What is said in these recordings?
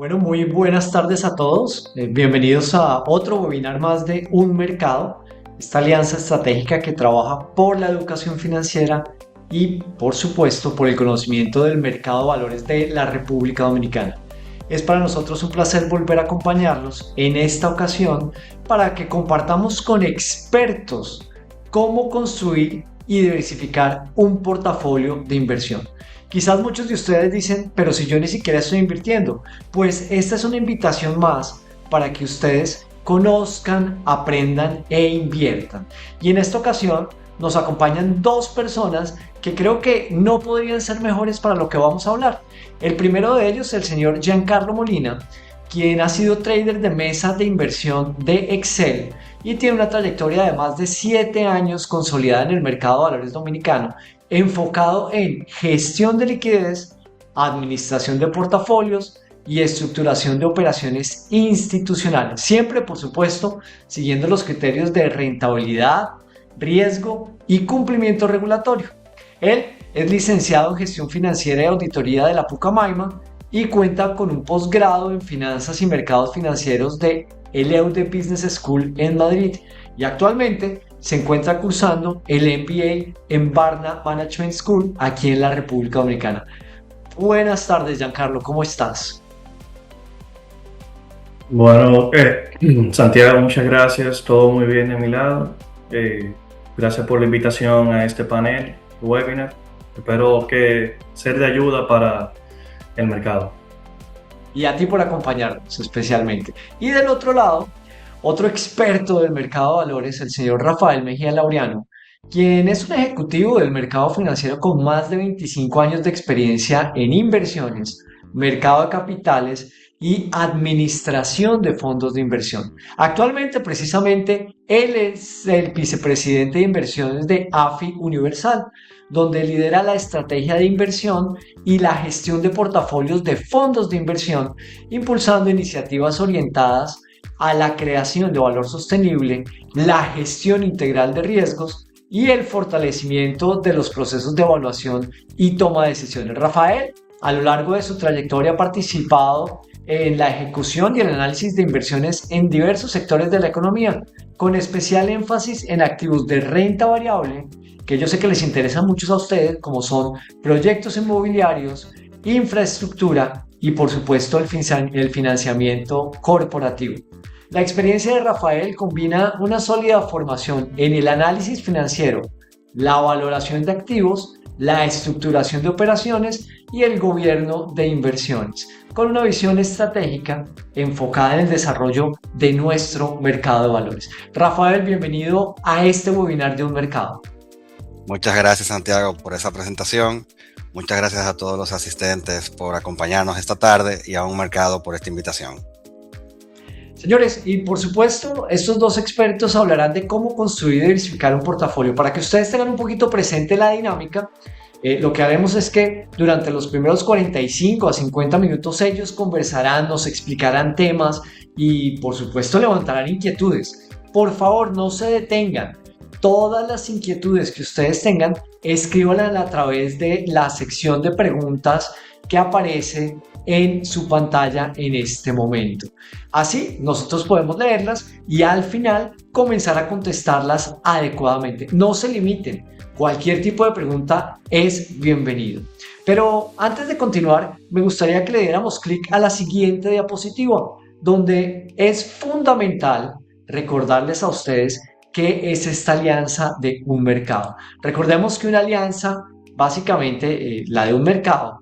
Bueno, muy buenas tardes a todos. Bienvenidos a otro webinar más de Un Mercado, esta alianza estratégica que trabaja por la educación financiera y, por supuesto, por el conocimiento del mercado de valores de la República Dominicana. Es para nosotros un placer volver a acompañarlos en esta ocasión para que compartamos con expertos cómo construir y diversificar un portafolio de inversión. Quizás muchos de ustedes dicen, pero si yo ni siquiera estoy invirtiendo, pues esta es una invitación más para que ustedes conozcan, aprendan e inviertan. Y en esta ocasión nos acompañan dos personas que creo que no podrían ser mejores para lo que vamos a hablar. El primero de ellos, el señor Giancarlo Molina, quien ha sido trader de mesa de inversión de Excel y tiene una trayectoria de más de 7 años consolidada en el mercado de valores dominicano, enfocado en gestión de liquidez, administración de portafolios y estructuración de operaciones institucionales. Siempre, por supuesto, siguiendo los criterios de rentabilidad, riesgo y cumplimiento regulatorio. Él es licenciado en gestión financiera y auditoría de la Pucamaima y cuenta con un posgrado en finanzas y mercados financieros de EUDE Business School en Madrid y actualmente se encuentra cursando el MBA en Barna Management School aquí en la República Dominicana. Buenas tardes, Giancarlo, ¿cómo estás? Bueno, Santiago, muchas gracias. Todo muy bien de mi lado. Gracias por la invitación a este panel, webinar. Espero que sea de ayuda para el mercado. Y a ti por acompañarnos especialmente. Y del otro lado, otro experto del mercado de valores, el señor Rafael Mejía Laureano, quien es un ejecutivo del mercado financiero con más de 25 años de experiencia en inversiones, mercado de capitales y administración de fondos de inversión. Actualmente, precisamente, él es el vicepresidente de inversiones de AFI Universal, donde lidera la estrategia de inversión y la gestión de portafolios de fondos de inversión, impulsando iniciativas orientadas a la creación de valor sostenible, la gestión integral de riesgos y el fortalecimiento de los procesos de evaluación y toma de decisiones. Rafael, a lo largo de su trayectoria, ha participado en la ejecución y el análisis de inversiones en diversos sectores de la economía, con especial énfasis en activos de renta variable, que yo sé que les interesan mucho a ustedes, como son proyectos inmobiliarios, infraestructura y por supuesto el financiamiento corporativo. La experiencia de Rafael combina una sólida formación en el análisis financiero, la valoración de activos, la estructuración de operaciones y el gobierno de inversiones, con una visión estratégica enfocada en el desarrollo de nuestro mercado de valores. Rafael, bienvenido a este webinar de Un Mercado. Muchas gracias, Santiago, por esa presentación. Muchas gracias a todos los asistentes por acompañarnos esta tarde y a Un Mercado por esta invitación. Señores, y por supuesto, estos dos expertos hablarán de cómo construir y diversificar un portafolio. Para que ustedes tengan un poquito presente la dinámica, lo que haremos es que durante los primeros 45 a 50 minutos ellos conversarán, nos explicarán temas y por supuesto levantarán inquietudes. Por favor, no se detengan. Todas las inquietudes que ustedes tengan, escríbanlas a través de la sección de preguntas que aparece en su pantalla en este momento. Así nosotros podemos leerlas y al final comenzar a contestarlas adecuadamente. No se limiten, cualquier tipo de pregunta es bienvenido. Pero antes de continuar, me gustaría que le diéramos clic a la siguiente diapositiva, donde es fundamental recordarles a ustedes qué es esta alianza de Un Mercado. Recordemos que una alianza, básicamente la de Un Mercado,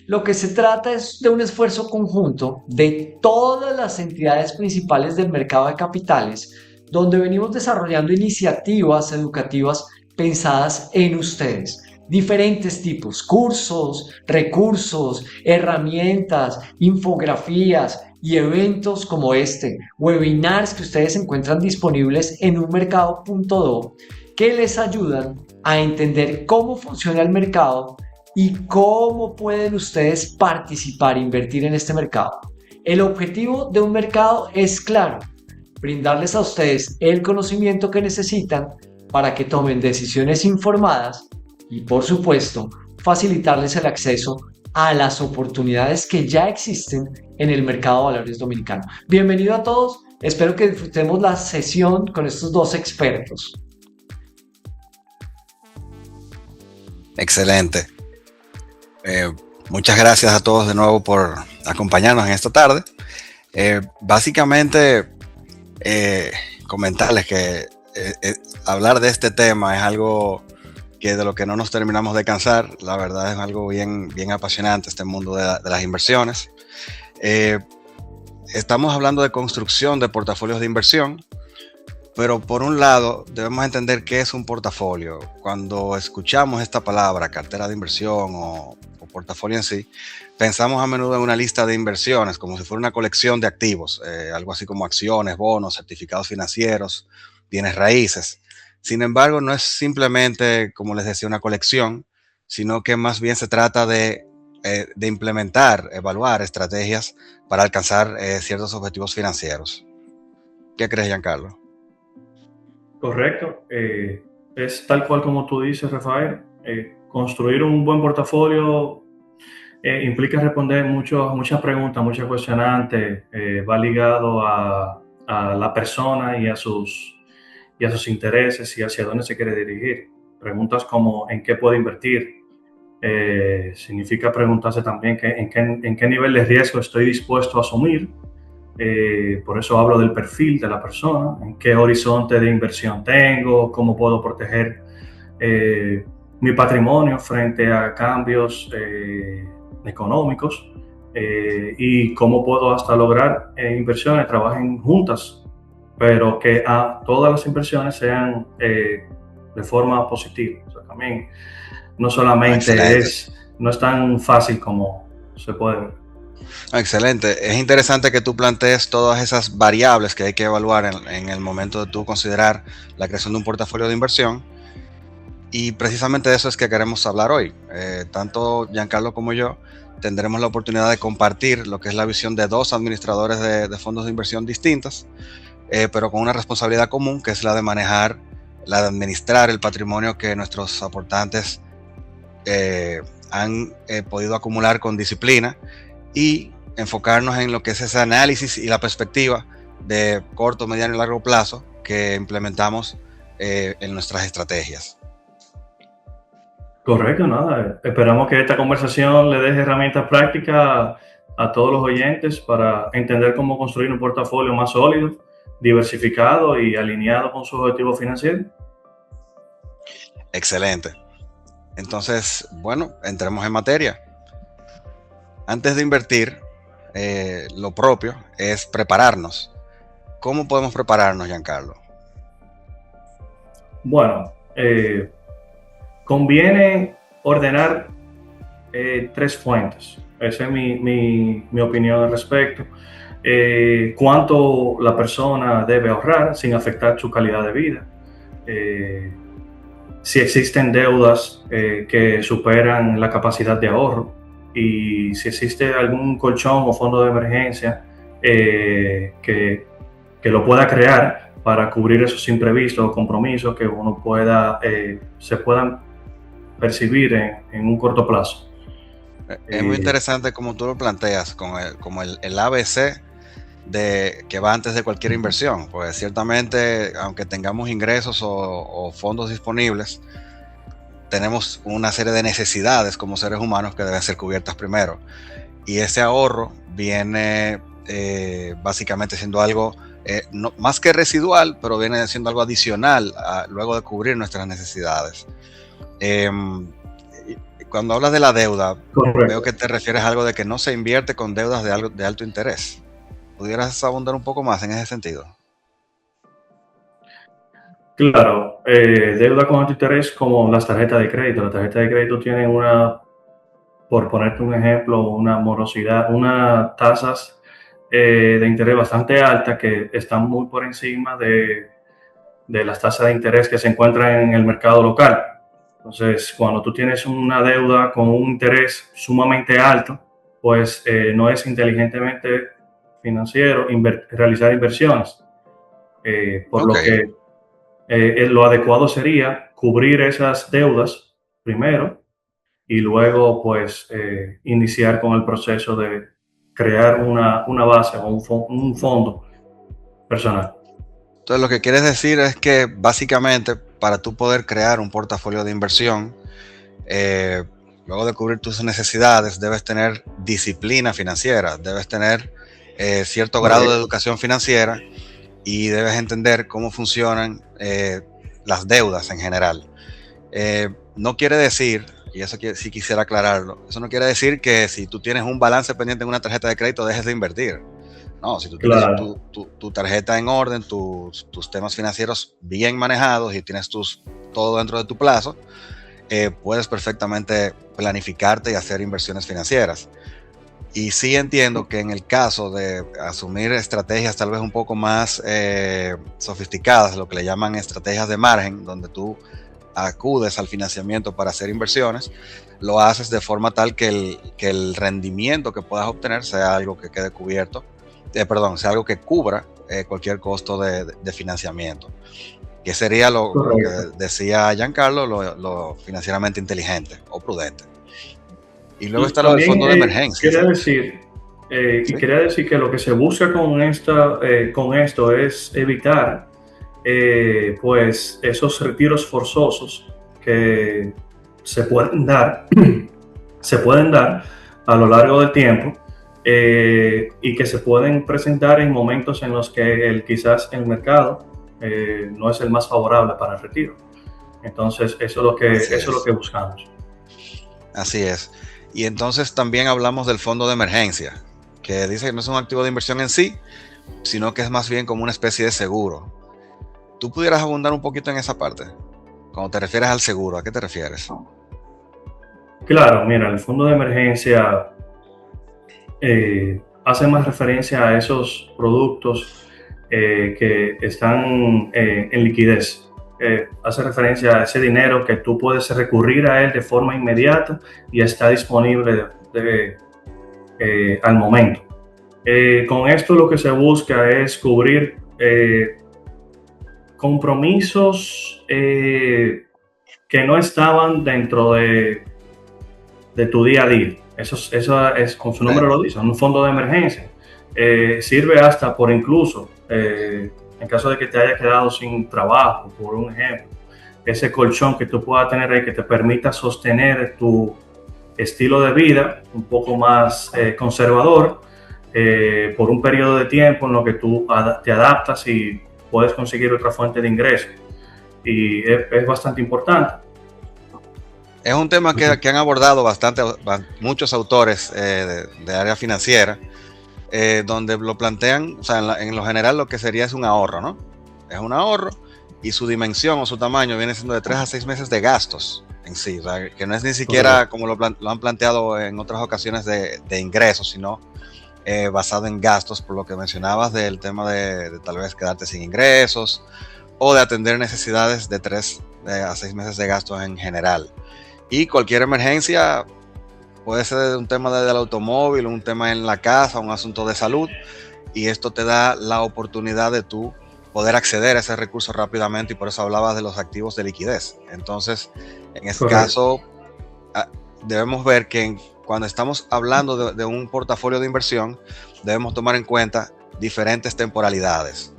lo que se trata es de un esfuerzo conjunto de todas las entidades principales del mercado de capitales, donde venimos desarrollando iniciativas educativas pensadas en ustedes. Diferentes tipos, cursos, recursos, herramientas, infografías y eventos como este, webinars que ustedes encuentran disponibles en unmercado.do, que les ayudan a entender cómo funciona el mercado y cómo pueden ustedes participar e invertir en este mercado. El objetivo de Un Mercado es claro: brindarles a ustedes el conocimiento que necesitan para que tomen decisiones informadas y, por supuesto, facilitarles el acceso a las oportunidades que ya existen en el mercado de valores dominicano. Bienvenido a todos, espero que disfrutemos la sesión con estos dos expertos. Excelente. Muchas gracias a todos de nuevo por acompañarnos en esta tarde. Básicamente, comentarles que hablar de este tema es algo que de lo que no nos terminamos de cansar. La verdad es algo bien, bien apasionante este mundo de las inversiones. Estamos hablando de construcción de portafolios de inversión, pero por un lado debemos entender qué es un portafolio. Cuando escuchamos esta palabra, cartera de inversión o portafolio en sí, pensamos a menudo en una lista de inversiones, como si fuera una colección de activos, algo así como acciones, bonos, certificados financieros, bienes raíces. Sin embargo, no es simplemente, como les decía, una colección, sino que más bien se trata de implementar, evaluar estrategias para alcanzar ciertos objetivos financieros. ¿Qué crees, Giancarlo? Correcto. Es tal cual como tú dices, Rafael. Construir un buen portafolio implica responder muchas preguntas, muchas cuestionantes. Va ligado a la persona y a sus intereses y hacia dónde se quiere dirigir. Preguntas como ¿en qué puedo invertir? Significa preguntarse también en qué nivel de riesgo estoy dispuesto a asumir. Por eso hablo del perfil de la persona, en qué horizonte de inversión tengo, cómo puedo proteger mi patrimonio frente a cambios económicos, y cómo puedo hasta lograr inversiones, trabajen juntas, pero que todas las inversiones sean de forma positiva. O sea, también no solamente no es tan fácil como se puede ver. Excelente. Es interesante que tú plantees todas esas variables que hay que evaluar en el momento de tú considerar la creación de un portafolio de inversión. Y precisamente de eso es que queremos hablar hoy. Tanto Giancarlo como yo tendremos la oportunidad de compartir lo que es la visión de dos administradores de fondos de inversión distintas, pero con una responsabilidad común, que es la de manejar, la de administrar el patrimonio que nuestros aportantes han podido acumular con disciplina, y enfocarnos en lo que es ese análisis y la perspectiva de corto, mediano y largo plazo que implementamos en nuestras estrategias. Correcto, nada. Esperamos que esta conversación le deje herramientas prácticas a todos los oyentes para entender cómo construir un portafolio más sólido, diversificado y alineado con sus objetivos financieros. Excelente. Entonces, bueno, entremos en materia. Antes de invertir, lo propio es prepararnos. ¿Cómo podemos prepararnos, Giancarlo? Bueno, conviene ordenar tres fuentes. Esa es mi opinión al respecto. Cuánto la persona debe ahorrar sin afectar su calidad de vida. Si existen deudas que superan la capacidad de ahorro, y si existe algún colchón o fondo de emergencia que lo pueda crear para cubrir esos imprevistos o compromisos que uno se puedan percibir en un corto plazo. Es muy interesante como tú lo planteas, como el ABC que va antes de cualquier inversión. Pues ciertamente, aunque tengamos ingresos o fondos disponibles, tenemos una serie de necesidades como seres humanos que deben ser cubiertas primero. Y ese ahorro viene básicamente siendo algo no, más que residual, pero viene siendo algo adicional luego de cubrir nuestras necesidades. Cuando hablas de la deuda, Correcto. Veo que te refieres a algo de que no se invierte con deudas de alto interés. ¿Pudieras abundar un poco más en ese sentido? Claro, deuda con alto interés como las tarjetas de crédito. Las tarjetas de crédito tienen por ponerte un ejemplo, una morosidad, unas tasas de interés bastante altas que están muy por encima de las tasas de interés que se encuentran en el mercado local. Entonces, cuando tú tienes una deuda con un interés sumamente alto, pues no es inteligentemente financiero realizar inversiones. Por lo que lo adecuado sería cubrir esas deudas primero y luego pues iniciar con el proceso de crear una base o un fondo personal. Entonces, lo que quieres decir es que básicamente para tú poder crear un portafolio de inversión, luego de cubrir tus necesidades, debes tener disciplina financiera, debes tener cierto grado de educación financiera y debes entender cómo funcionan las deudas en general. No quiere decir, y eso sí quisiera aclararlo, eso no quiere decir que si tú tienes un balance pendiente en una tarjeta de crédito dejes de invertir. No, si tú tienes Claro. tu tarjeta en orden, tus temas financieros bien manejados y tienes todo dentro de tu plazo, puedes perfectamente planificarte y hacer inversiones financieras. Y sí entiendo que en el caso de asumir estrategias tal vez un poco más sofisticadas, lo que le llaman estrategias de margen, donde tú acudes al financiamiento para hacer inversiones, lo haces de forma tal que el rendimiento que puedas obtener sea algo que quede cubierto, sea algo que cubra cualquier costo de financiamiento, que sería lo que decía Giancarlo, lo financieramente inteligente o prudente. Y luego Y está lo del también fondo de emergencia. quería decir, ¿Sí? quería decir que lo que se busca con esto es evitar pues esos retiros forzosos que se pueden dar, se pueden dar a lo largo del tiempo, y que se pueden presentar en momentos en los que quizás el mercado no es el más favorable para el retiro. Entonces, Así eso es lo es. que buscamos. Así es. Y entonces también hablamos del fondo de emergencia, que dice que no es un activo de inversión en sí, sino que es más bien como una especie de seguro. ¿Tú pudieras abundar un poquito en esa parte? Cuando te refieres al seguro, ¿a qué te refieres? Claro, mira, el fondo de emergencia hace más referencia a esos productos que están en liquidez. Hace referencia a ese dinero que tú puedes recurrir a él de forma inmediata y está disponible al momento. Con esto lo que se busca es cubrir compromisos que no estaban dentro de tu día a día. Eso es, como su nombre lo dice, un fondo de emergencia. Sirve hasta por incluso, en caso de que te hayas quedado sin trabajo, por un ejemplo, ese colchón que tú puedas tener ahí que te permita sostener tu estilo de vida un poco más conservador por un periodo de tiempo en lo que tú te adaptas y puedes conseguir otra fuente de ingreso. Y es bastante importante. Es un tema que han abordado muchos autores de área financiera, donde lo plantean, o sea, en lo general lo que sería es un ahorro, ¿no? Es un ahorro y su dimensión o su tamaño viene siendo de 3 a 6 meses de gastos en sí, o sea, que no es ni siquiera como lo han planteado en otras ocasiones de ingresos, sino basado en gastos, por lo que mencionabas del tema de tal vez quedarte sin ingresos o de atender necesidades de 3 a 6 meses de gastos en general. Y cualquier emergencia puede ser un tema del automóvil, un tema en la casa, un asunto de salud, y esto te da la oportunidad de tú poder acceder a ese recurso rápidamente, y por eso hablabas de los activos de liquidez. Entonces, en este caso, debemos ver que cuando estamos hablando de un portafolio de inversión, debemos tomar en cuenta diferentes temporalidades.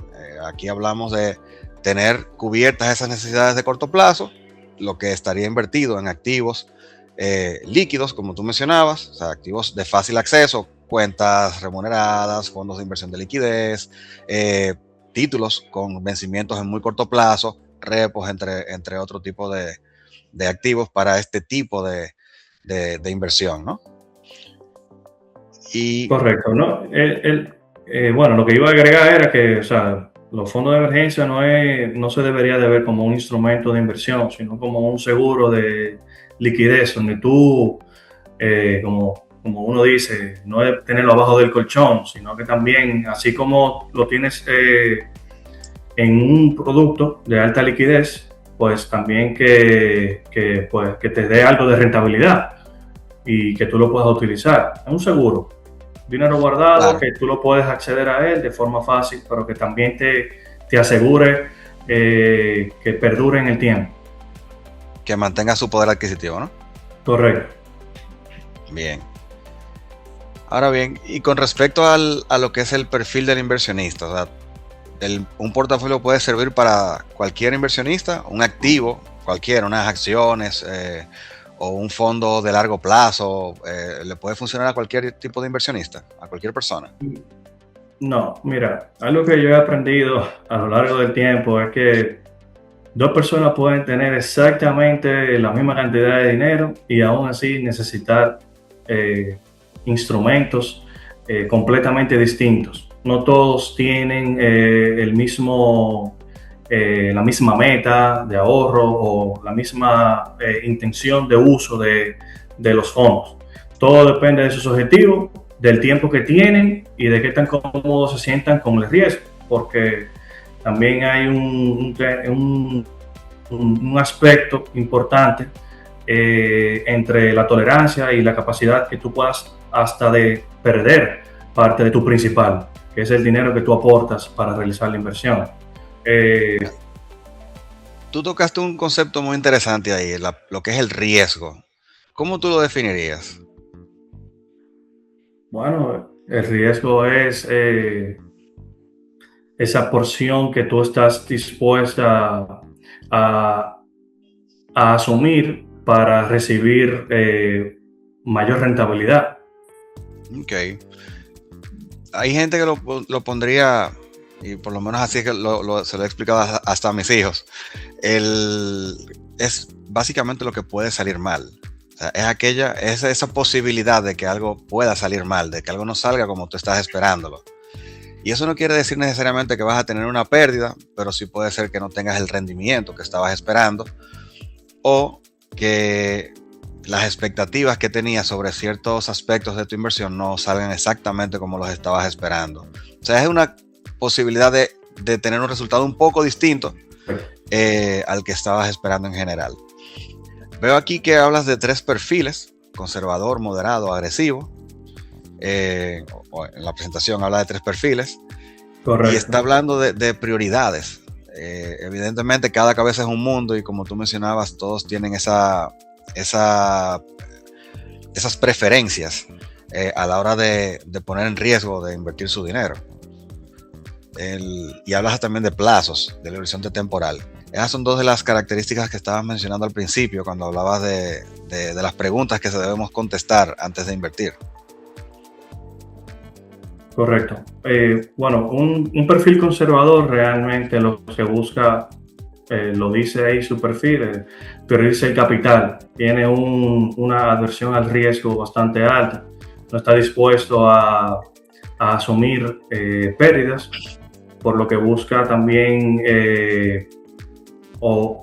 Aquí hablamos de tener cubiertas esas necesidades de corto plazo, lo que estaría invertido en activos líquidos, como tú mencionabas, o sea, activos de fácil acceso, cuentas remuneradas, fondos de inversión de liquidez, títulos con vencimientos en muy corto plazo, repos, entre otro tipo de activos para este tipo de inversión, ¿no? Correcto, ¿no? Bueno, lo que iba a agregar era que, o sea, los fondos de emergencia no se debería de ver como un instrumento de inversión, sino como un seguro de liquidez, donde tú, como uno dice, no es tenerlo abajo del colchón, sino que también, así como lo tienes en un producto de alta liquidez, pues también que te dé algo de rentabilidad y que tú lo puedas utilizar. Es un seguro, dinero guardado, claro, que tú lo puedes acceder a él de forma fácil, pero que también te asegure que perdure en el tiempo. Que mantenga su poder adquisitivo, ¿no? Correcto. Bien. Ahora bien, y con respecto a lo que es el perfil del inversionista, o sea, un portafolio puede servir para cualquier inversionista, un activo cualquiera, unas acciones o un fondo de largo plazo, le puede funcionar a cualquier tipo de inversionista, a cualquier persona. No, mira, algo que yo he aprendido a lo largo del tiempo es que dos personas pueden tener exactamente la misma cantidad de dinero y aún así necesitar instrumentos completamente distintos. No todos tienen la misma meta de ahorro o la misma intención de uso de los fondos. Todo depende de sus objetivos, del tiempo que tienen y de qué tan cómodos se sientan con el riesgo, porque también hay un aspecto importante entre la tolerancia y la capacidad que tú puedas hasta de perder parte de tu principal, que es el dinero que tú aportas para realizar la inversión. Tú tocaste un concepto muy interesante ahí, lo que es el riesgo. ¿Cómo tú lo definirías? Bueno, el riesgo es esa porción que tú estás dispuesta a asumir para recibir mayor rentabilidad. Ok. Hay gente que lo pondría, y por lo menos así es que se lo he explicado hasta a mis hijos, es básicamente lo que puede salir mal. O sea, es esa posibilidad de que algo pueda salir mal, de que algo no salga como tú estás esperándolo. Y eso no quiere decir necesariamente que vas a tener una pérdida, pero sí puede ser que no tengas el rendimiento que estabas esperando o que las expectativas que tenías sobre ciertos aspectos de tu inversión no salgan exactamente como los estabas esperando. O sea, es una posibilidad de tener un resultado un poco distinto al que estabas esperando en general. Veo aquí que hablas de 3 perfiles: conservador, moderado, agresivo. En la presentación habla de 3 perfiles. Correcto. Y está hablando de prioridades. Evidentemente cada cabeza es un mundo y, como tú mencionabas, todos tienen esas preferencias a la hora de poner en riesgo, de invertir su dinero. Y hablas también de plazos, del horizonte temporal. Esas son 2 de las características que estabas mencionando al principio cuando hablabas de las preguntas que se debemos contestar antes de invertir. Correcto. Bueno, un perfil conservador realmente lo que busca, lo dice ahí su perfil, prioriza el capital, tiene una aversión al riesgo bastante alta, no está dispuesto a asumir pérdidas, por lo que busca también,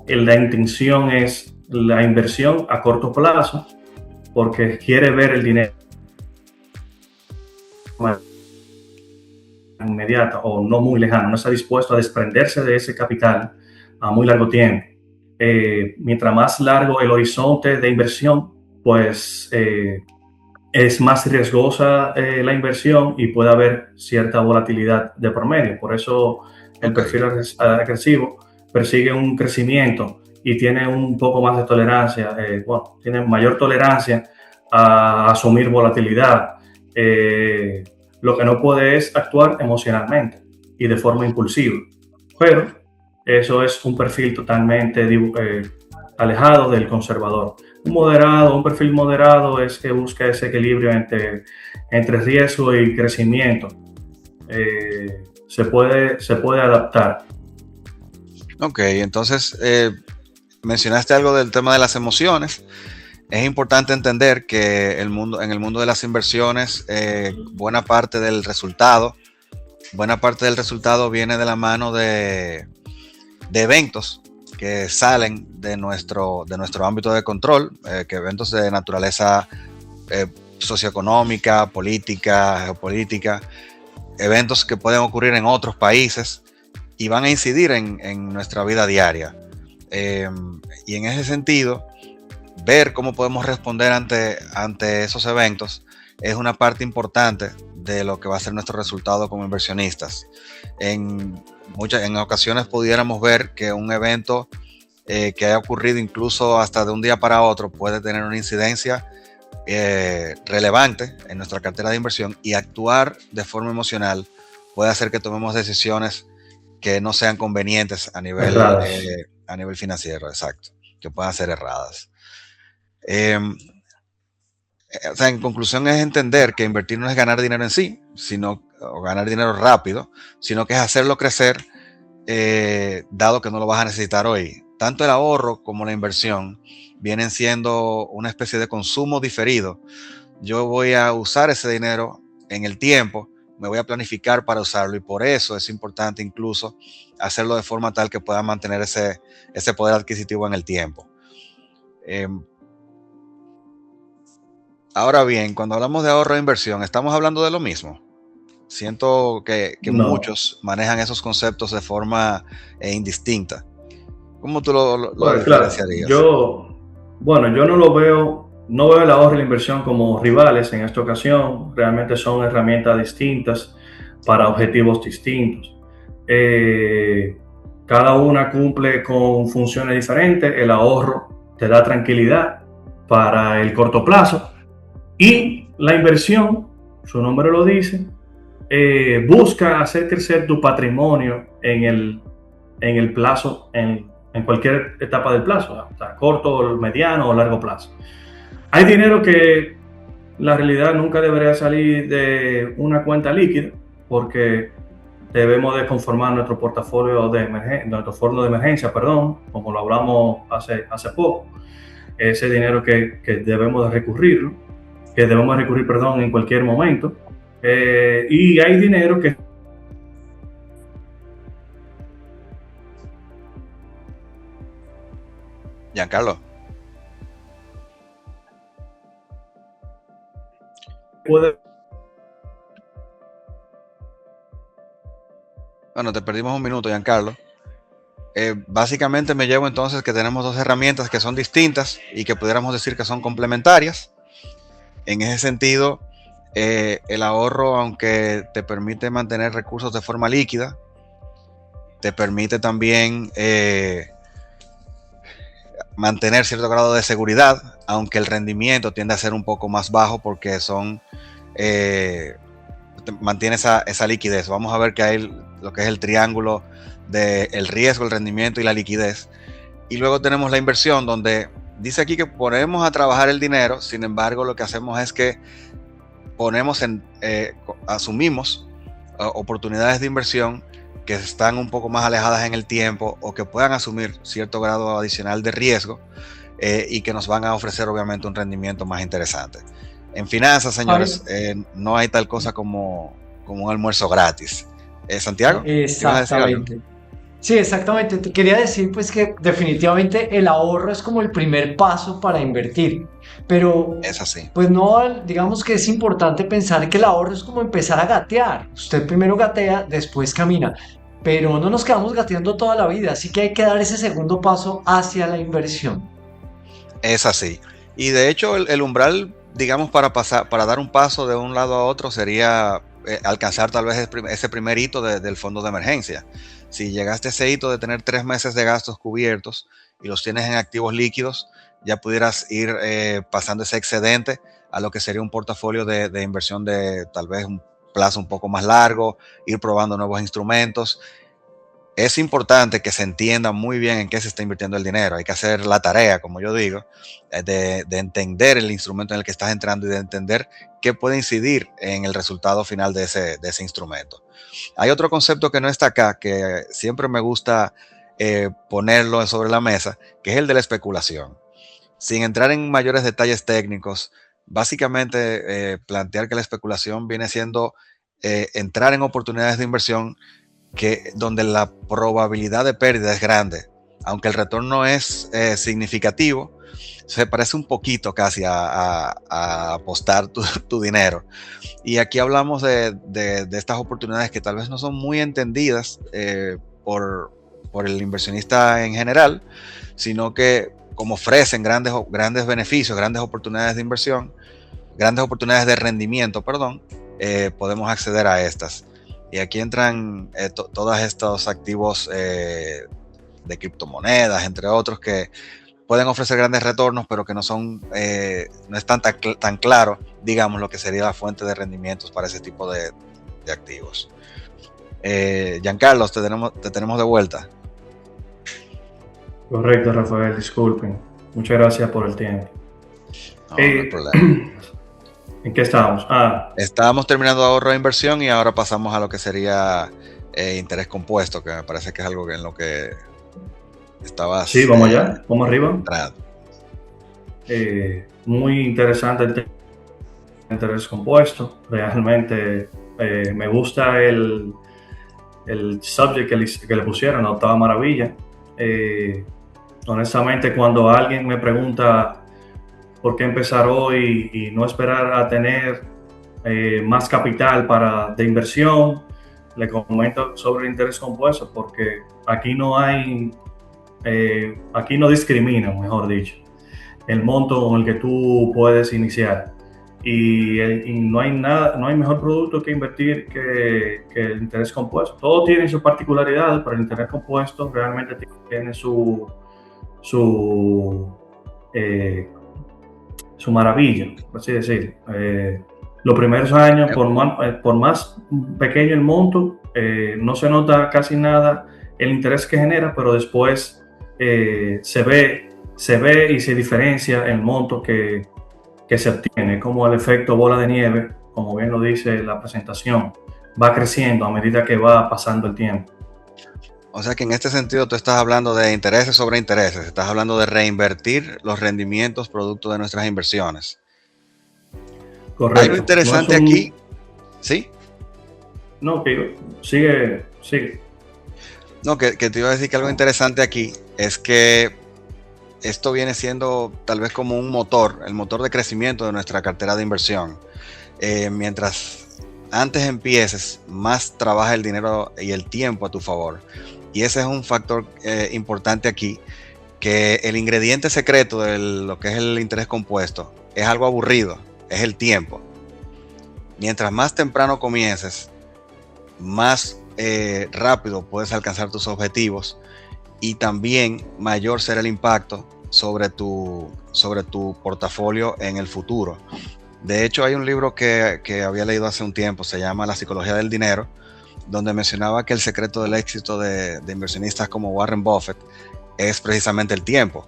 la intención es la inversión a corto plazo, porque quiere ver el dinero inmediata o no muy lejano, no está dispuesto a desprenderse de ese capital a muy largo tiempo. Mientras más largo el horizonte de inversión, pues es más riesgosa la inversión y puede haber cierta volatilidad de por medio. Por eso el perfil agresivo persigue un crecimiento y tiene un poco más de tolerancia, tiene mayor tolerancia a asumir volatilidad. Lo que no puede es actuar emocionalmente y de forma impulsiva. Pero eso es un perfil totalmente alejado del conservador. Un perfil moderado es que busca ese equilibrio entre riesgo y crecimiento. Se puede adaptar. Ok, entonces mencionaste algo del tema de las emociones. Es importante entender que en el mundo de las inversiones, buena parte del resultado viene de la mano de eventos que salen de nuestro ámbito de control, que eventos de naturaleza socioeconómica, política, geopolítica, eventos que pueden ocurrir en otros países y van a incidir en nuestra vida diaria. Y en ese sentido, ver cómo podemos responder ante esos eventos es una parte importante de lo que va a ser nuestro resultado como inversionistas. En ocasiones pudiéramos ver que un evento que haya ocurrido incluso hasta de un día para otro puede tener una incidencia relevante en nuestra cartera de inversión, y actuar de forma emocional puede hacer que tomemos decisiones que no sean convenientes a nivel financiero, exacto, que puedan ser erradas. O sea, en conclusión, es entender que invertir no es ganar dinero en sí, o ganar dinero rápido, sino que es hacerlo crecer, dado que no lo vas a necesitar hoy. Tanto el ahorro como la inversión vienen siendo una especie de consumo diferido. Yo voy a usar ese dinero en el tiempo, me voy a planificar para usarlo, y por eso es importante incluso hacerlo de forma tal que pueda mantener ese poder adquisitivo en el tiempo. Ahora bien, cuando hablamos de ahorro e inversión, ¿estamos hablando de lo mismo? Siento que No. Muchos manejan esos conceptos de forma indistinta. ¿Cómo tú lo Pues, claro, diferenciarías? yo no veo el ahorro y la inversión como rivales en esta ocasión. Realmente son herramientas distintas para objetivos distintos. Cada una cumple con funciones diferentes. El ahorro te da tranquilidad para el corto plazo, y la inversión, su nombre lo dice, busca hacer crecer tu patrimonio en el plazo, en cualquier etapa del plazo, o sea, corto, mediano o largo plazo. Hay dinero que la realidad nunca debería salir de una cuenta líquida, porque debemos de conformar nuestro portafolio nuestro fondo de emergencia, como lo hablamos hace poco. Ese dinero que debemos de recurrir, en cualquier momento. Y hay dinero que Giancarlo. puede... Bueno, te perdimos un minuto, Giancarlo. Básicamente me llevo entonces que tenemos dos herramientas que son distintas y que pudiéramos decir que son complementarias. En ese sentido, el ahorro, aunque te permite mantener recursos de forma líquida, te permite también mantener cierto grado de seguridad, aunque el rendimiento tiende a ser un poco más bajo porque mantiene esa liquidez. Vamos a ver que hay lo que es el triángulo del riesgo, el rendimiento y la liquidez. Y luego tenemos la inversión, donde dice aquí que ponemos a trabajar el dinero. Sin embargo, lo que hacemos es que asumimos oportunidades de inversión que están un poco más alejadas en el tiempo, o que puedan asumir cierto grado adicional de riesgo, y que nos van a ofrecer obviamente un rendimiento más interesante. En finanzas, señores, no hay tal cosa como un almuerzo gratis. Santiago, Exactamente. Sí, exactamente. Te quería decir pues que definitivamente el ahorro es como el primer paso para invertir, pero es así. pues no, digamos que es importante pensar que el ahorro es como empezar a gatear. Usted primero gatea, después camina, pero no nos quedamos gateando toda la vida, así que hay que dar ese segundo paso hacia la inversión. Es así. Y de hecho el umbral, digamos, para dar un paso de un lado a otro sería alcanzar tal vez ese primer hito del fondo de emergencia. Si llegaste a ese hito de tener 3 meses de gastos cubiertos y los tienes en activos líquidos, ya pudieras ir pasando ese excedente a lo que sería un portafolio de inversión de tal vez un plazo un poco más largo, ir probando nuevos instrumentos. Es importante que se entienda muy bien en qué se está invirtiendo el dinero. Hay que hacer la tarea, como yo digo, de entender el instrumento en el que estás entrando y de entender qué puede incidir en el resultado final de ese instrumento. Hay otro concepto que no está acá, que siempre me gusta ponerlo sobre la mesa, que es el de la especulación. Sin entrar en mayores detalles técnicos, básicamente plantear que la especulación viene siendo entrar en oportunidades de inversión donde la probabilidad de pérdida es grande, aunque el retorno es significativo. Se parece un poquito casi a apostar tu dinero. Y aquí hablamos de estas oportunidades que tal vez no son muy entendidas por el inversionista en general, sino que como ofrecen grandes beneficios, grandes oportunidades de inversión, grandes oportunidades de rendimiento, podemos acceder a estas. Y aquí entran todos estos activos de criptomonedas, entre otros, que pueden ofrecer grandes retornos, pero que no son, no es tan claro, digamos, lo que sería la fuente de rendimientos para ese tipo de activos. Giancarlo, te tenemos de vuelta. Correcto, Rafael, disculpen. Muchas gracias por el tiempo. No hay problema. ¿En qué estábamos? Estábamos terminando ahorro e inversión y ahora pasamos a lo que sería interés compuesto, que me parece que es algo en lo que estabas. Sí, vamos allá, vamos arriba. Muy interesante el tema de interés compuesto. Realmente me gusta el subject que le pusieron, la octava maravilla. Honestamente, cuando alguien me pregunta por qué empezar hoy y no esperar a tener más capital de inversión, le comento sobre el interés compuesto, porque aquí no discriminan, mejor dicho, el monto con el que tú puedes iniciar. Y no hay mejor producto que invertir que el interés compuesto. Todo tiene sus particularidades, pero el interés compuesto realmente tiene su maravilla, por así decir. Los primeros años, por más pequeño el monto, no se nota casi nada el interés que genera, pero después se ve y se diferencia el monto que se obtiene, como el efecto bola de nieve, como bien lo dice la presentación, va creciendo a medida que va pasando el tiempo. O sea que en este sentido tú estás hablando de intereses sobre intereses, estás hablando de reinvertir los rendimientos producto de nuestras inversiones. Correcto. Algo interesante aquí, ¿sí? No, que sigue. No, que te iba a decir que algo interesante aquí es que esto viene siendo tal vez como un motor, el motor de crecimiento de nuestra cartera de inversión. Mientras antes empieces, más trabaja el dinero y el tiempo a tu favor. Y ese es un factor importante aquí, que el ingrediente secreto de lo que es el interés compuesto es algo aburrido, es el tiempo. Mientras más temprano comiences, más rápido puedes alcanzar tus objetivos y también mayor será el impacto sobre tu portafolio en el futuro. De hecho, hay un libro que había leído hace un tiempo, se llama La psicología del dinero, donde mencionaba que el secreto del éxito de inversionistas como Warren Buffett es precisamente el tiempo.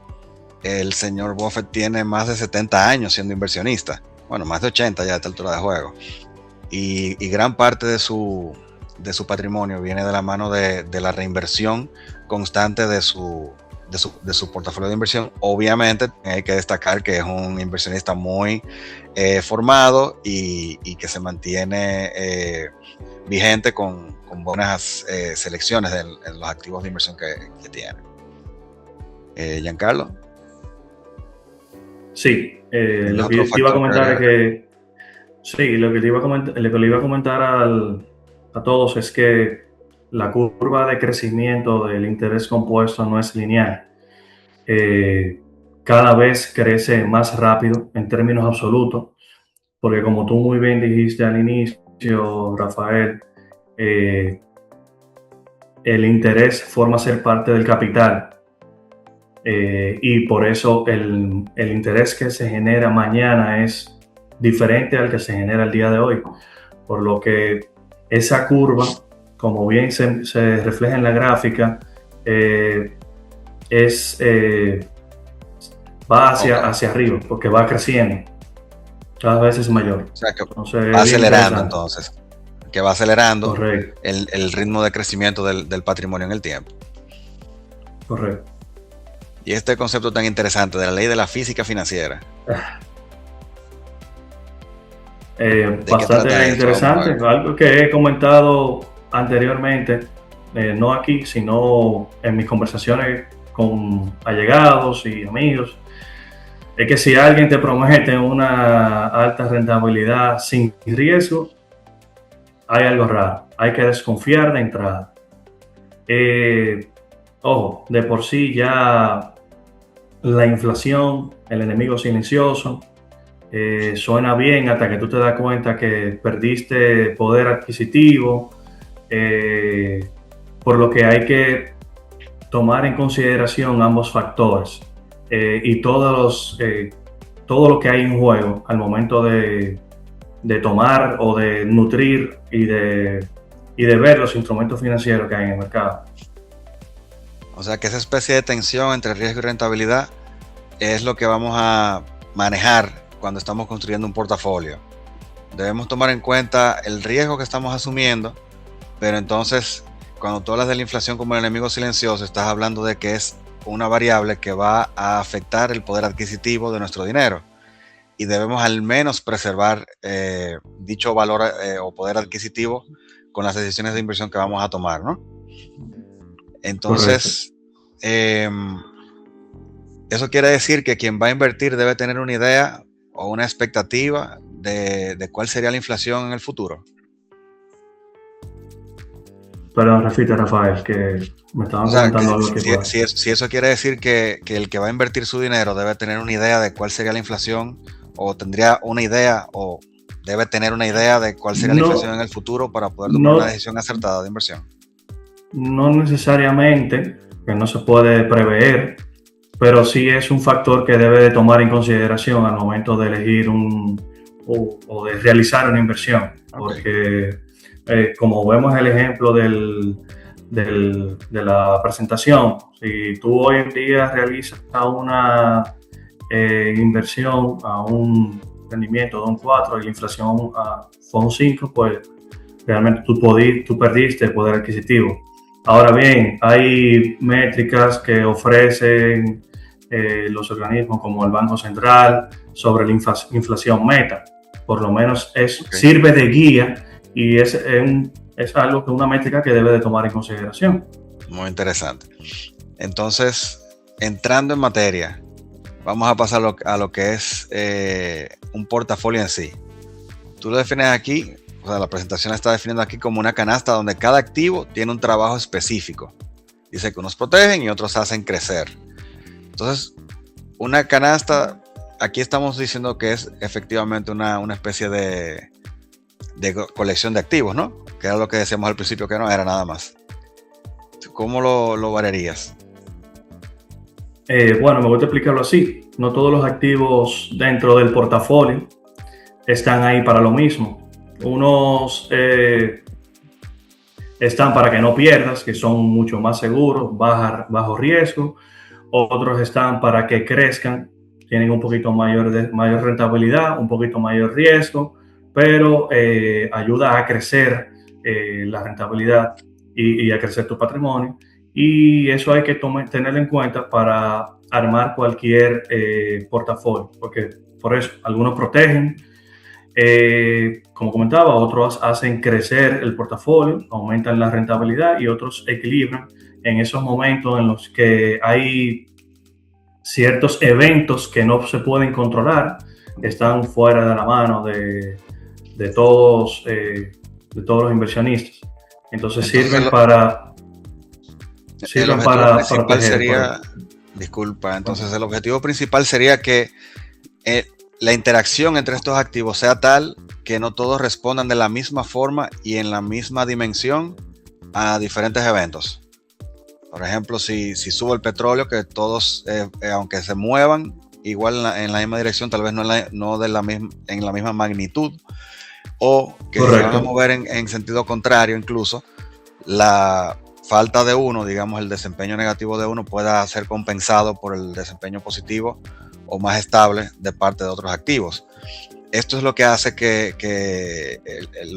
El señor Buffett tiene más de 70 años siendo inversionista, bueno, más de 80 ya a esta altura de juego, y gran parte de su patrimonio viene de la mano de la reinversión constante de su portafolio de inversión. Obviamente hay que destacar que es un inversionista muy formado y que se mantiene vigente con buenas selecciones en los activos de inversión que tiene. Giancarlo. Sí, lo que te iba a comentar es que lo que le iba a comentar a todos es que la curva de crecimiento del interés compuesto no es lineal. Cada vez crece más rápido en términos absolutos, porque como tú muy bien dijiste al inicio, Rafael, el interés forma ser parte del capital. Y por eso el interés que se genera mañana es diferente al que se genera el día de hoy, por lo que esa curva, como bien se refleja en la gráfica, va hacia arriba, porque va creciendo, cada vez es mayor. O sea, que va acelerando entonces, que va acelerando Correcto. el ritmo de crecimiento del patrimonio en el tiempo. Correcto. Y este concepto tan interesante de la ley de la física financiera. Bastante interesante, algo que he comentado anteriormente, no aquí, sino en mis conversaciones con allegados y amigos, es que si alguien te promete una alta rentabilidad sin riesgo, hay algo raro, hay que desconfiar de entrada. Ojo, de por sí ya la inflación, el enemigo silencioso, suena bien hasta que tú te das cuenta que perdiste poder adquisitivo, por lo que hay que tomar en consideración ambos factores. y todo lo que hay en juego al momento de tomar o de nutrir y de ver los instrumentos financieros que hay en el mercado. O sea que esa especie de tensión entre riesgo y rentabilidad es lo que vamos a manejar cuando estamos construyendo un portafolio. Debemos tomar en cuenta el riesgo que estamos asumiendo, pero entonces cuando tú hablas de la inflación como el enemigo silencioso, estás hablando de que es una variable que va a afectar el poder adquisitivo de nuestro dinero y debemos al menos preservar dicho valor o poder adquisitivo con las decisiones de inversión que vamos a tomar, ¿no? Entonces, eso quiere decir que quien va a invertir debe tener una idea o una expectativa de cuál sería la inflación en el futuro. Perdón, repite, Rafael, que me estaban comentando algo que si eso quiere decir que el que va a invertir su dinero debe tener una idea de cuál sería la inflación, o tendría una idea, o debe tener una idea de cuál sería la inflación en el futuro para poder tomar una decisión acertada de inversión. No necesariamente, que no se puede prever, pero sí es un factor que debe de tomar en consideración al momento de elegir o de realizar una inversión. Porque como vemos el ejemplo de la presentación, si tú hoy en día realizas una inversión a un rendimiento de un 4 y la inflación fue un 5, pues realmente tú perdiste el poder adquisitivo. Ahora bien, hay métricas que ofrecen los organismos como el Banco Central sobre la inflación meta. Por lo menos sirve de guía y es algo que una métrica que debe de tomar en consideración. Muy interesante. Entonces, entrando en materia, vamos a pasar a lo que es un portafolio en sí. Tú lo defines aquí, o sea, la presentación está definiendo aquí como una canasta donde cada activo tiene un trabajo específico. Dice que unos protegen y otros hacen crecer. Entonces, una canasta, aquí estamos diciendo que es efectivamente una especie de colección de activos, ¿no? Que era lo que decíamos al principio, que no era nada más. ¿Cómo lo variarías? Bueno, me voy a explicarlo así. No todos los activos dentro del portafolio están ahí para lo mismo. Unos están para que no pierdas, que son mucho más seguros, bajo riesgo. Otros están para que crezcan, tienen un poquito mayor rentabilidad, un poquito mayor riesgo, pero ayuda a crecer la rentabilidad y a crecer tu patrimonio. Y eso hay que tener en cuenta para armar cualquier portafolio, porque por eso algunos protegen, como comentaba, otros hacen crecer el portafolio, aumentan la rentabilidad y otros equilibran en esos momentos en los que hay ciertos eventos que no se pueden controlar, están fuera de la mano de todos los inversionistas. Entonces sirven para proteger. Disculpa, entonces el objetivo principal sería que la interacción entre estos activos sea tal que no todos respondan de la misma forma y en la misma dimensión a diferentes eventos. Por ejemplo, si sube el petróleo, que todos, aunque se muevan igual en la misma dirección, tal vez no en la misma magnitud, o que se van a mover en sentido contrario, incluso la falta de uno, digamos el desempeño negativo de uno, pueda ser compensado por el desempeño positivo o más estable de parte de otros activos. Esto es lo que hace que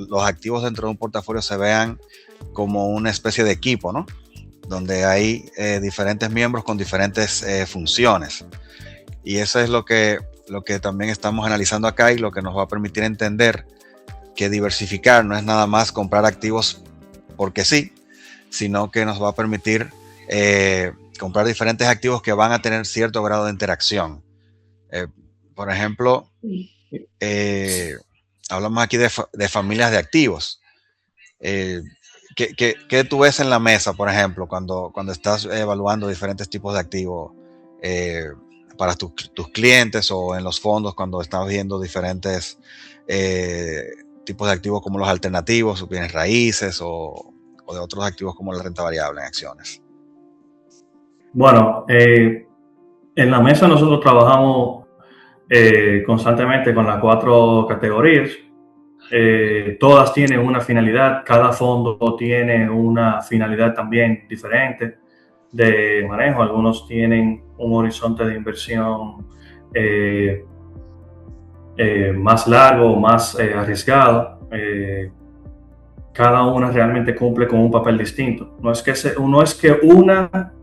los activos dentro de un portafolio se vean como una especie de equipo, ¿no? Donde hay diferentes miembros con diferentes funciones. Y eso es lo que también estamos analizando acá y lo que nos va a permitir entender que diversificar no es nada más comprar activos porque sí, sino que nos va a permitir comprar diferentes activos que van a tener cierto grado de interacción. Por ejemplo, hablamos aquí de familias de activos. ¿Qué tú ves en la mesa, por ejemplo, cuando estás evaluando diferentes tipos de activos para tus clientes, o en los fondos cuando estás viendo diferentes tipos de activos como los alternativos, o bienes raíces, o de otros activos como la renta variable en acciones? Bueno, En la mesa nosotros trabajamos constantemente con las 4 categorías. Todas tienen una finalidad, cada fondo tiene una finalidad también diferente de manejo. Algunos tienen un horizonte de inversión más largo, más arriesgado. Cada una realmente cumple con un papel distinto. No es que una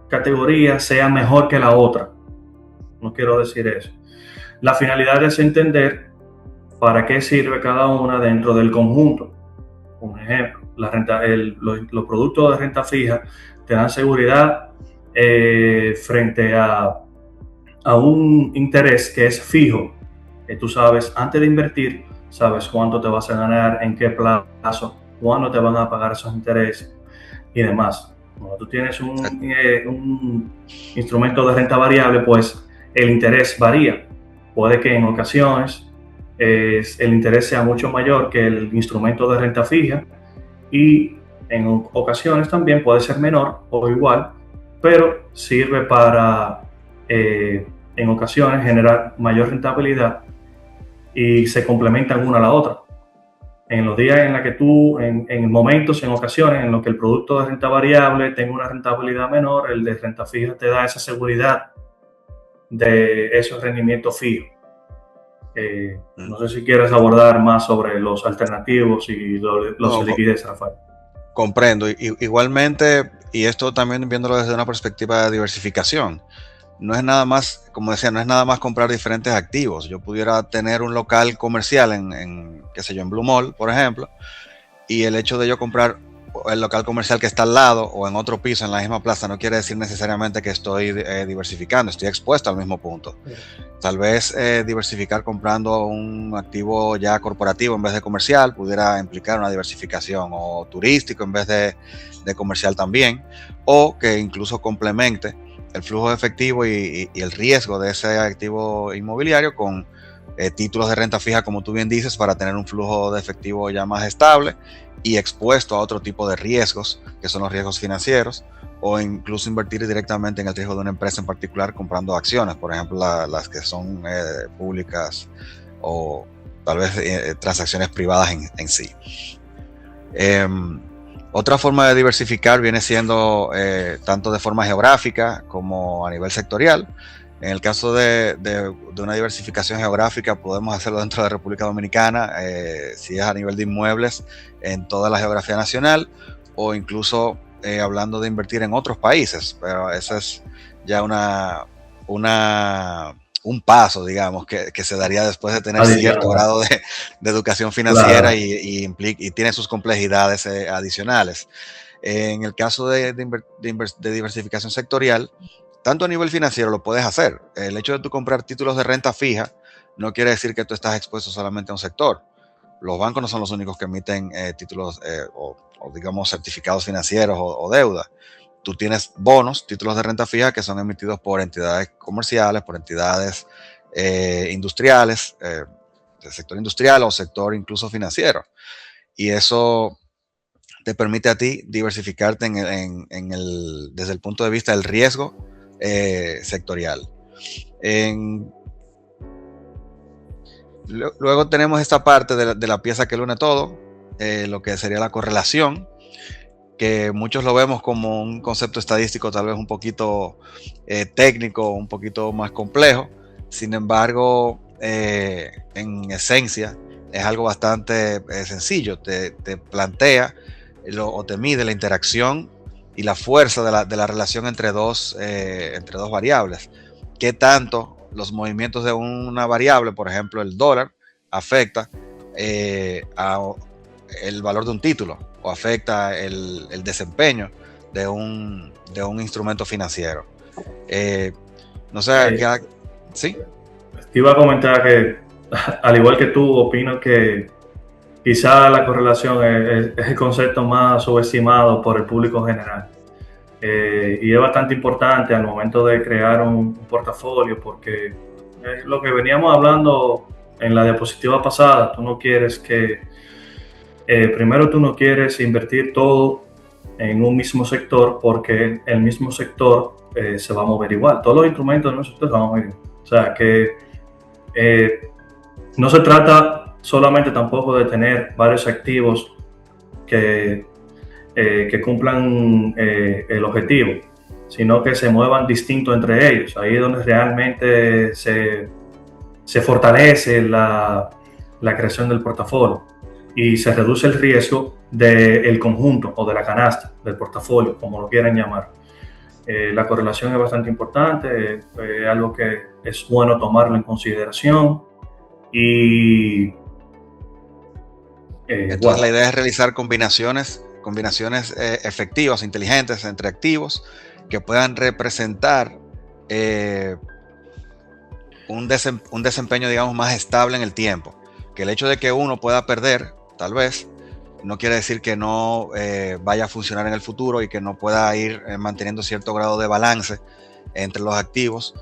categoría sea mejor que la otra. No quiero decir eso. La finalidad es entender para qué sirve cada una dentro del conjunto. Un ejemplo, los productos de renta fija te dan seguridad frente a un interés que es fijo, que tú sabes antes de invertir, sabes cuánto te vas a ganar, en qué plazo, cuándo te van a pagar esos intereses y demás. Cuando tú tienes un instrumento de renta variable, pues el interés varía. Puede que en ocasiones el interés sea mucho mayor que el instrumento de renta fija y en ocasiones también puede ser menor o igual, pero sirve para en ocasiones generar mayor rentabilidad y se complementan una a la otra. En los días en los que tú, en momentos, en ocasiones en los que el producto de renta variable tenga una rentabilidad menor, el de renta fija te da esa seguridad de esos rendimientos fijos. No sé si quieres abordar más sobre los alternativos y los de liquidez, Rafael. Comprendo. Igualmente, y esto también viéndolo desde una perspectiva de diversificación, no es nada más, como decía, no es nada más comprar diferentes activos. Yo pudiera tener un local comercial qué sé yo, en Blue Mall, por ejemplo, y el hecho de yo comprar el local comercial que está al lado o en otro piso en la misma plaza no quiere decir necesariamente que estoy diversificando, estoy expuesto al mismo punto. Tal vez diversificar comprando un activo ya corporativo en vez de comercial pudiera implicar una diversificación, o turístico en vez de comercial también, o que incluso complemente el flujo de efectivo y el riesgo de ese activo inmobiliario con títulos de renta fija, como tú bien dices, para tener un flujo de efectivo ya más estable y expuesto a otro tipo de riesgos, que son los riesgos financieros, o incluso invertir directamente en el riesgo de una empresa en particular comprando acciones, por ejemplo, las que son públicas, o tal vez transacciones privadas en sí. Otra forma de diversificar viene siendo tanto de forma geográfica como a nivel sectorial. En el caso de una diversificación geográfica, podemos hacerlo dentro de la República Dominicana, si es a nivel de inmuebles, en toda la geografía nacional, o incluso hablando de invertir en otros países, pero eso es ya un paso, digamos, que se daría después de tener cierto grado de educación financiera, claro, y tiene sus complejidades adicionales. En el caso de diversificación sectorial, tanto a nivel financiero lo puedes hacer. El hecho de tú comprar títulos de renta fija no quiere decir que tú estás expuesto solamente a un sector. Los bancos no son los únicos que emiten títulos o digamos certificados financieros o deuda. Tú tienes bonos, títulos de renta fija que son emitidos por entidades comerciales, por entidades industriales, del sector industrial o sector incluso financiero. Y eso te permite a ti diversificarte desde el punto de vista del riesgo sectorial. Luego tenemos esta parte de la pieza que lo une todo, lo que sería la correlación, que muchos lo vemos como un concepto estadístico tal vez un poquito técnico, un poquito más complejo. Sin embargo, en esencia es algo bastante sencillo. Te plantea o te mide la interacción y la fuerza de la relación entre dos variables. ¿Qué tanto los movimientos de una variable, por ejemplo el dólar, afecta a el valor de un título o afecta el desempeño de un instrumento financiero? No sé, ¿sí? Te iba a comentar que, al igual que tú, opino que quizá la correlación es el concepto más subestimado por el público general. Y es bastante importante al momento de crear un portafolio, porque es lo que veníamos hablando en la diapositiva pasada. Tú no quieres primero tú no quieres invertir todo en un mismo sector, porque el mismo sector se va a mover igual. Todos los instrumentos de nuestro sector se van a mover igual. O sea que no se trata solamente tampoco de tener varios activos que cumplan el objetivo, sino que se muevan distintos entre ellos. Ahí es donde realmente se fortalece la creación del portafolio y se reduce el riesgo del conjunto o de la canasta, del portafolio, como lo quieran llamar. La correlación es bastante importante, es algo que es bueno tomarlo en consideración y entonces la idea es realizar combinaciones efectivas, inteligentes entre activos que puedan representar un desempeño, digamos, más estable en el tiempo. Que el hecho de que uno pueda perder, tal vez, no quiere decir que no vaya a funcionar en el futuro y que no pueda ir manteniendo cierto grado de balance entre los activos,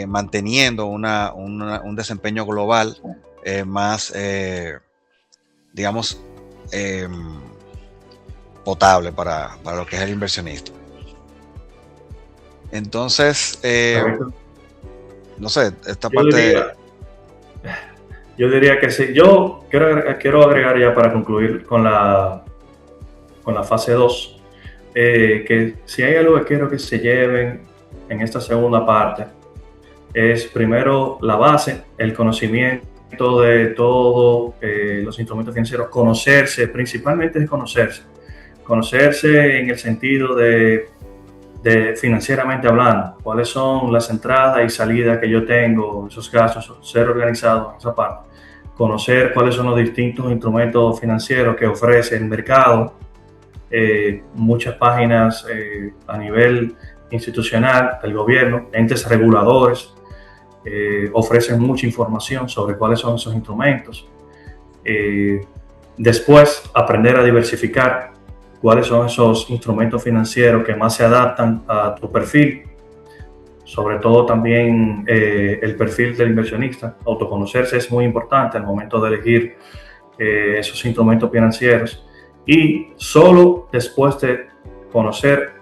manteniendo un desempeño global más, digamos, potable para lo que es el inversionista. Entonces, no sé, esta parte... Yo diría que sí. Yo quiero agregar ya para concluir con la fase 2, que si hay algo que quiero que se lleven en esta segunda parte, es primero la base, el conocimiento de todos los instrumentos financieros, conocerse, principalmente es conocerse en el sentido de financieramente hablando, cuáles son las entradas y salidas que yo tengo, esos gastos, ser organizado en esa parte, conocer cuáles son los distintos instrumentos financieros que ofrece el mercado, muchas páginas a nivel institucional, del gobierno, entes reguladores, ofrecen mucha información sobre cuáles son esos instrumentos. Después, aprender a diversificar cuáles son esos instrumentos financieros que más se adaptan a tu perfil, sobre todo también el perfil del inversionista. Autoconocerse es muy importante al momento de elegir esos instrumentos financieros, y solo después de conocer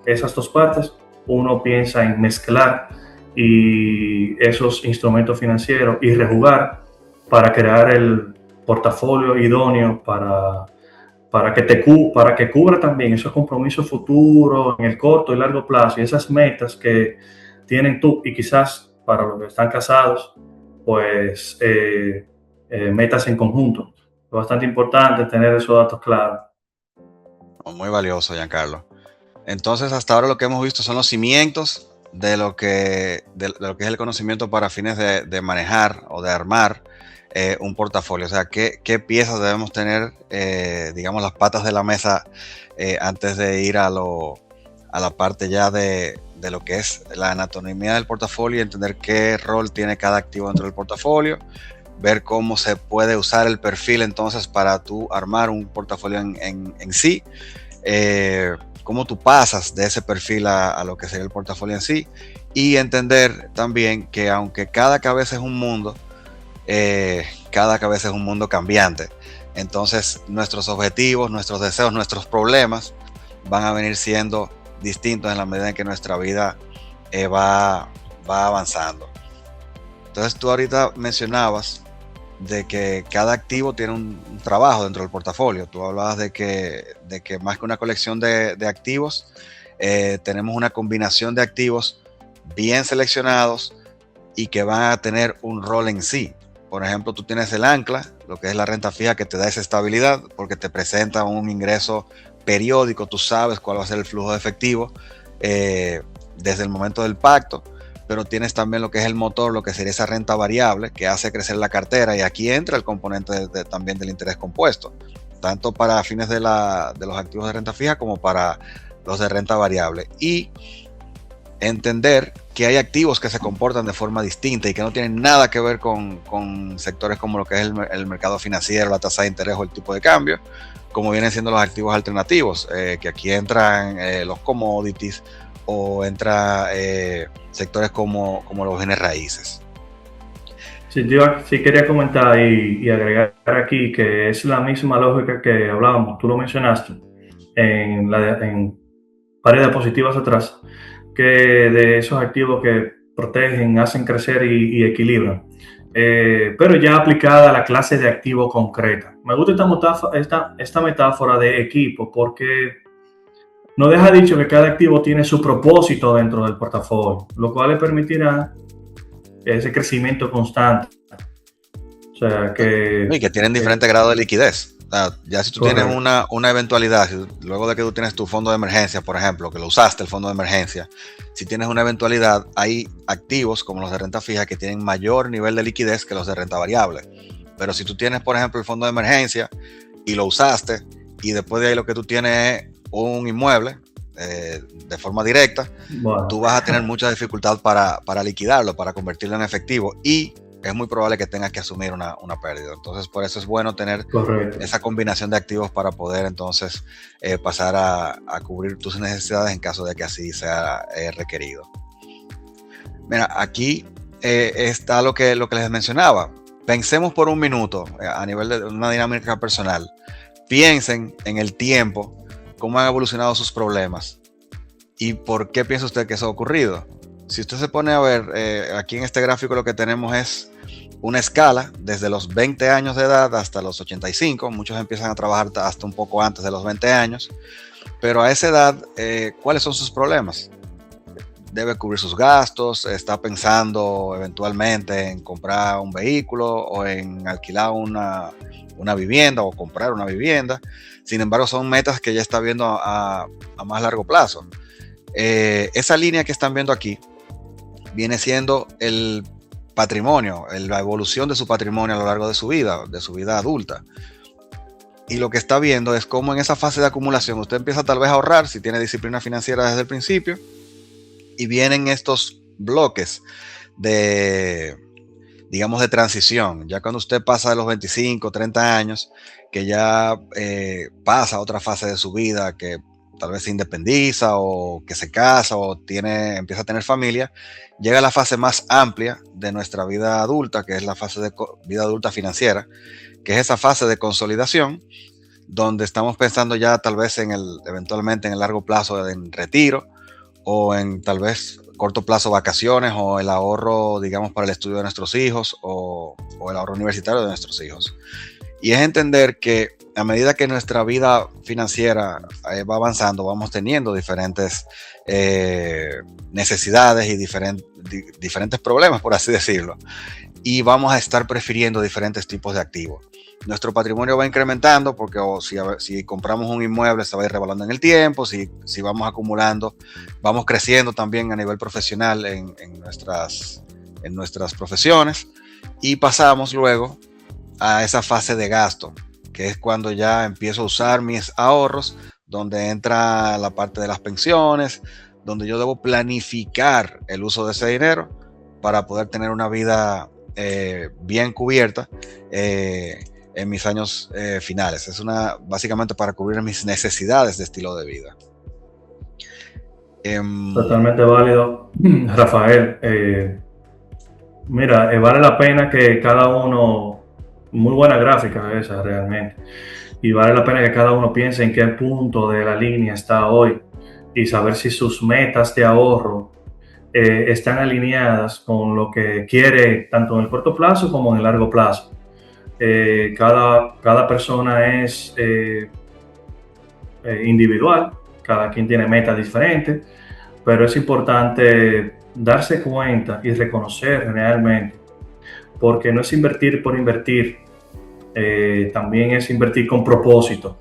esas dos partes uno piensa en mezclar esos instrumentos financieros y rejugar para crear el portafolio idóneo para que cubra también esos compromisos futuros en el corto y largo plazo y esas metas que tienen tú, y quizás para los que están casados, pues metas en conjunto. Es bastante importante tener esos datos claros. Muy valioso, Giancarlo. Entonces, hasta ahora lo que hemos visto son los cimientos de lo que es el conocimiento para fines de manejar o de armar un portafolio. O sea, qué piezas debemos tener, digamos, las patas de la mesa antes de ir a la parte ya de lo que es la anatomía del portafolio y entender qué rol tiene cada activo dentro del portafolio, ver cómo se puede usar el perfil entonces para tú armar un portafolio en sí, cómo tú pasas de ese perfil a lo que sería el portafolio en sí, y entender también que aunque cada cabeza es un mundo, cada cabeza es un mundo cambiante. Entonces nuestros objetivos, nuestros deseos, nuestros problemas van a venir siendo distintos en la medida en que nuestra vida va avanzando. Entonces tú ahorita mencionabas de que cada activo tiene un trabajo dentro del portafolio. Tú hablabas de que más que una colección de activos, tenemos una combinación de activos bien seleccionados y que van a tener un rol en sí. Por ejemplo, tú tienes el ancla, lo que es la renta fija, que te da esa estabilidad porque te presenta un ingreso periódico, tú sabes cuál va a ser el flujo de efectivo desde el momento del pacto, pero tienes también lo que es el motor, lo que sería esa renta variable que hace crecer la cartera, y aquí entra el componente también del interés compuesto, tanto para fines de los activos de renta fija como para los de renta variable, y entender que hay activos que se comportan de forma distinta y que no tienen nada que ver con sectores como lo que es el mercado financiero, la tasa de interés o el tipo de cambio, como vienen siendo los activos alternativos, que aquí entran los commodities o entra sectores como los bienes raíces. Sí, yo sí quería comentar y agregar aquí que es la misma lógica que hablábamos, tú lo mencionaste, en varias diapositivas atrás, que de esos activos que protegen, hacen crecer y equilibran. Pero ya aplicada a la clase de activo concreta. Me gusta esta metáfora de equipo porque no deja dicho que cada activo tiene su propósito dentro del portafolio, lo cual le permitirá ese crecimiento constante. O sea que... Y que tienen diferentes grados de liquidez. O sea, ya si tú correcto. tienes una eventualidad, luego de que tú tienes tu fondo de emergencia, por ejemplo, que lo usaste el fondo de emergencia, si tienes una eventualidad, hay activos como los de renta fija que tienen mayor nivel de liquidez que los de renta variable. Pero si tú tienes, por ejemplo, el fondo de emergencia y lo usaste, y después de ahí lo que tú tienes es un inmueble de forma directa, Bueno, tú vas a tener mucha dificultad para liquidarlo, para convertirlo en efectivo, y es muy probable que tengas que asumir una pérdida. Entonces, por eso es bueno tener correcto. esa combinación de activos para poder entonces pasar a cubrir tus necesidades en caso de que así sea requerido. Mira, aquí está lo que les mencionaba. Pensemos por un minuto a nivel de una dinámica personal. Piensen en el tiempo, cómo han evolucionado sus problemas y por qué piensa usted que eso ha ocurrido. Si usted se pone a ver, aquí en este gráfico lo que tenemos es una escala desde los 20 años de edad hasta los 85. Muchos empiezan a trabajar hasta un poco antes de los 20 años. Pero a esa edad, ¿cuáles son sus problemas? Debe cubrir sus gastos, está pensando eventualmente en comprar un vehículo o en alquilar una vivienda o comprar una vivienda. Sin embargo, son metas que ya está viendo a más largo plazo. Esa línea que están viendo aquí viene siendo el patrimonio, la evolución de su patrimonio a lo largo de su vida adulta. Y lo que está viendo es cómo en esa fase de acumulación usted empieza tal vez a ahorrar si tiene disciplina financiera desde el principio, y vienen estos bloques de, digamos, de transición. Ya cuando usted pasa de los 25, 30 años, que ya pasa a otra fase de su vida, que tal vez se independiza o que se casa o empieza a tener familia, llega a la fase más amplia de nuestra vida adulta, que es la fase de vida adulta financiera, que es esa fase de consolidación, donde estamos pensando ya tal vez eventualmente en el largo plazo en retiro, o en tal vez corto plazo vacaciones, o el ahorro, digamos, para el estudio de nuestros hijos, o el ahorro universitario de nuestros hijos. Y es entender que a medida que nuestra vida financiera va avanzando, vamos teniendo diferentes necesidades y diferentes problemas, por así decirlo. Y vamos a estar prefiriendo diferentes tipos de activos. Nuestro patrimonio va incrementando porque si compramos un inmueble se va a ir revalando en el tiempo, si vamos acumulando, vamos creciendo también a nivel profesional en nuestras profesiones, y pasamos luego a esa fase de gasto, que es cuando ya empiezo a usar mis ahorros, donde entra la parte de las pensiones, donde yo debo planificar el uso de ese dinero para poder tener una vida bien cubierta en mis años finales. Es básicamente para cubrir mis necesidades de estilo de vida. Totalmente válido, Rafael. Mira, vale la pena que cada uno, muy buena gráfica esa realmente, y vale la pena que cada uno piense en qué punto de la línea está hoy y saber si sus metas de ahorro están alineadas con lo que quiere tanto en el corto plazo como en el largo plazo. Cada persona es individual, cada quien tiene metas diferentes, pero es importante darse cuenta y reconocer realmente, porque no es invertir por invertir, también es invertir con propósito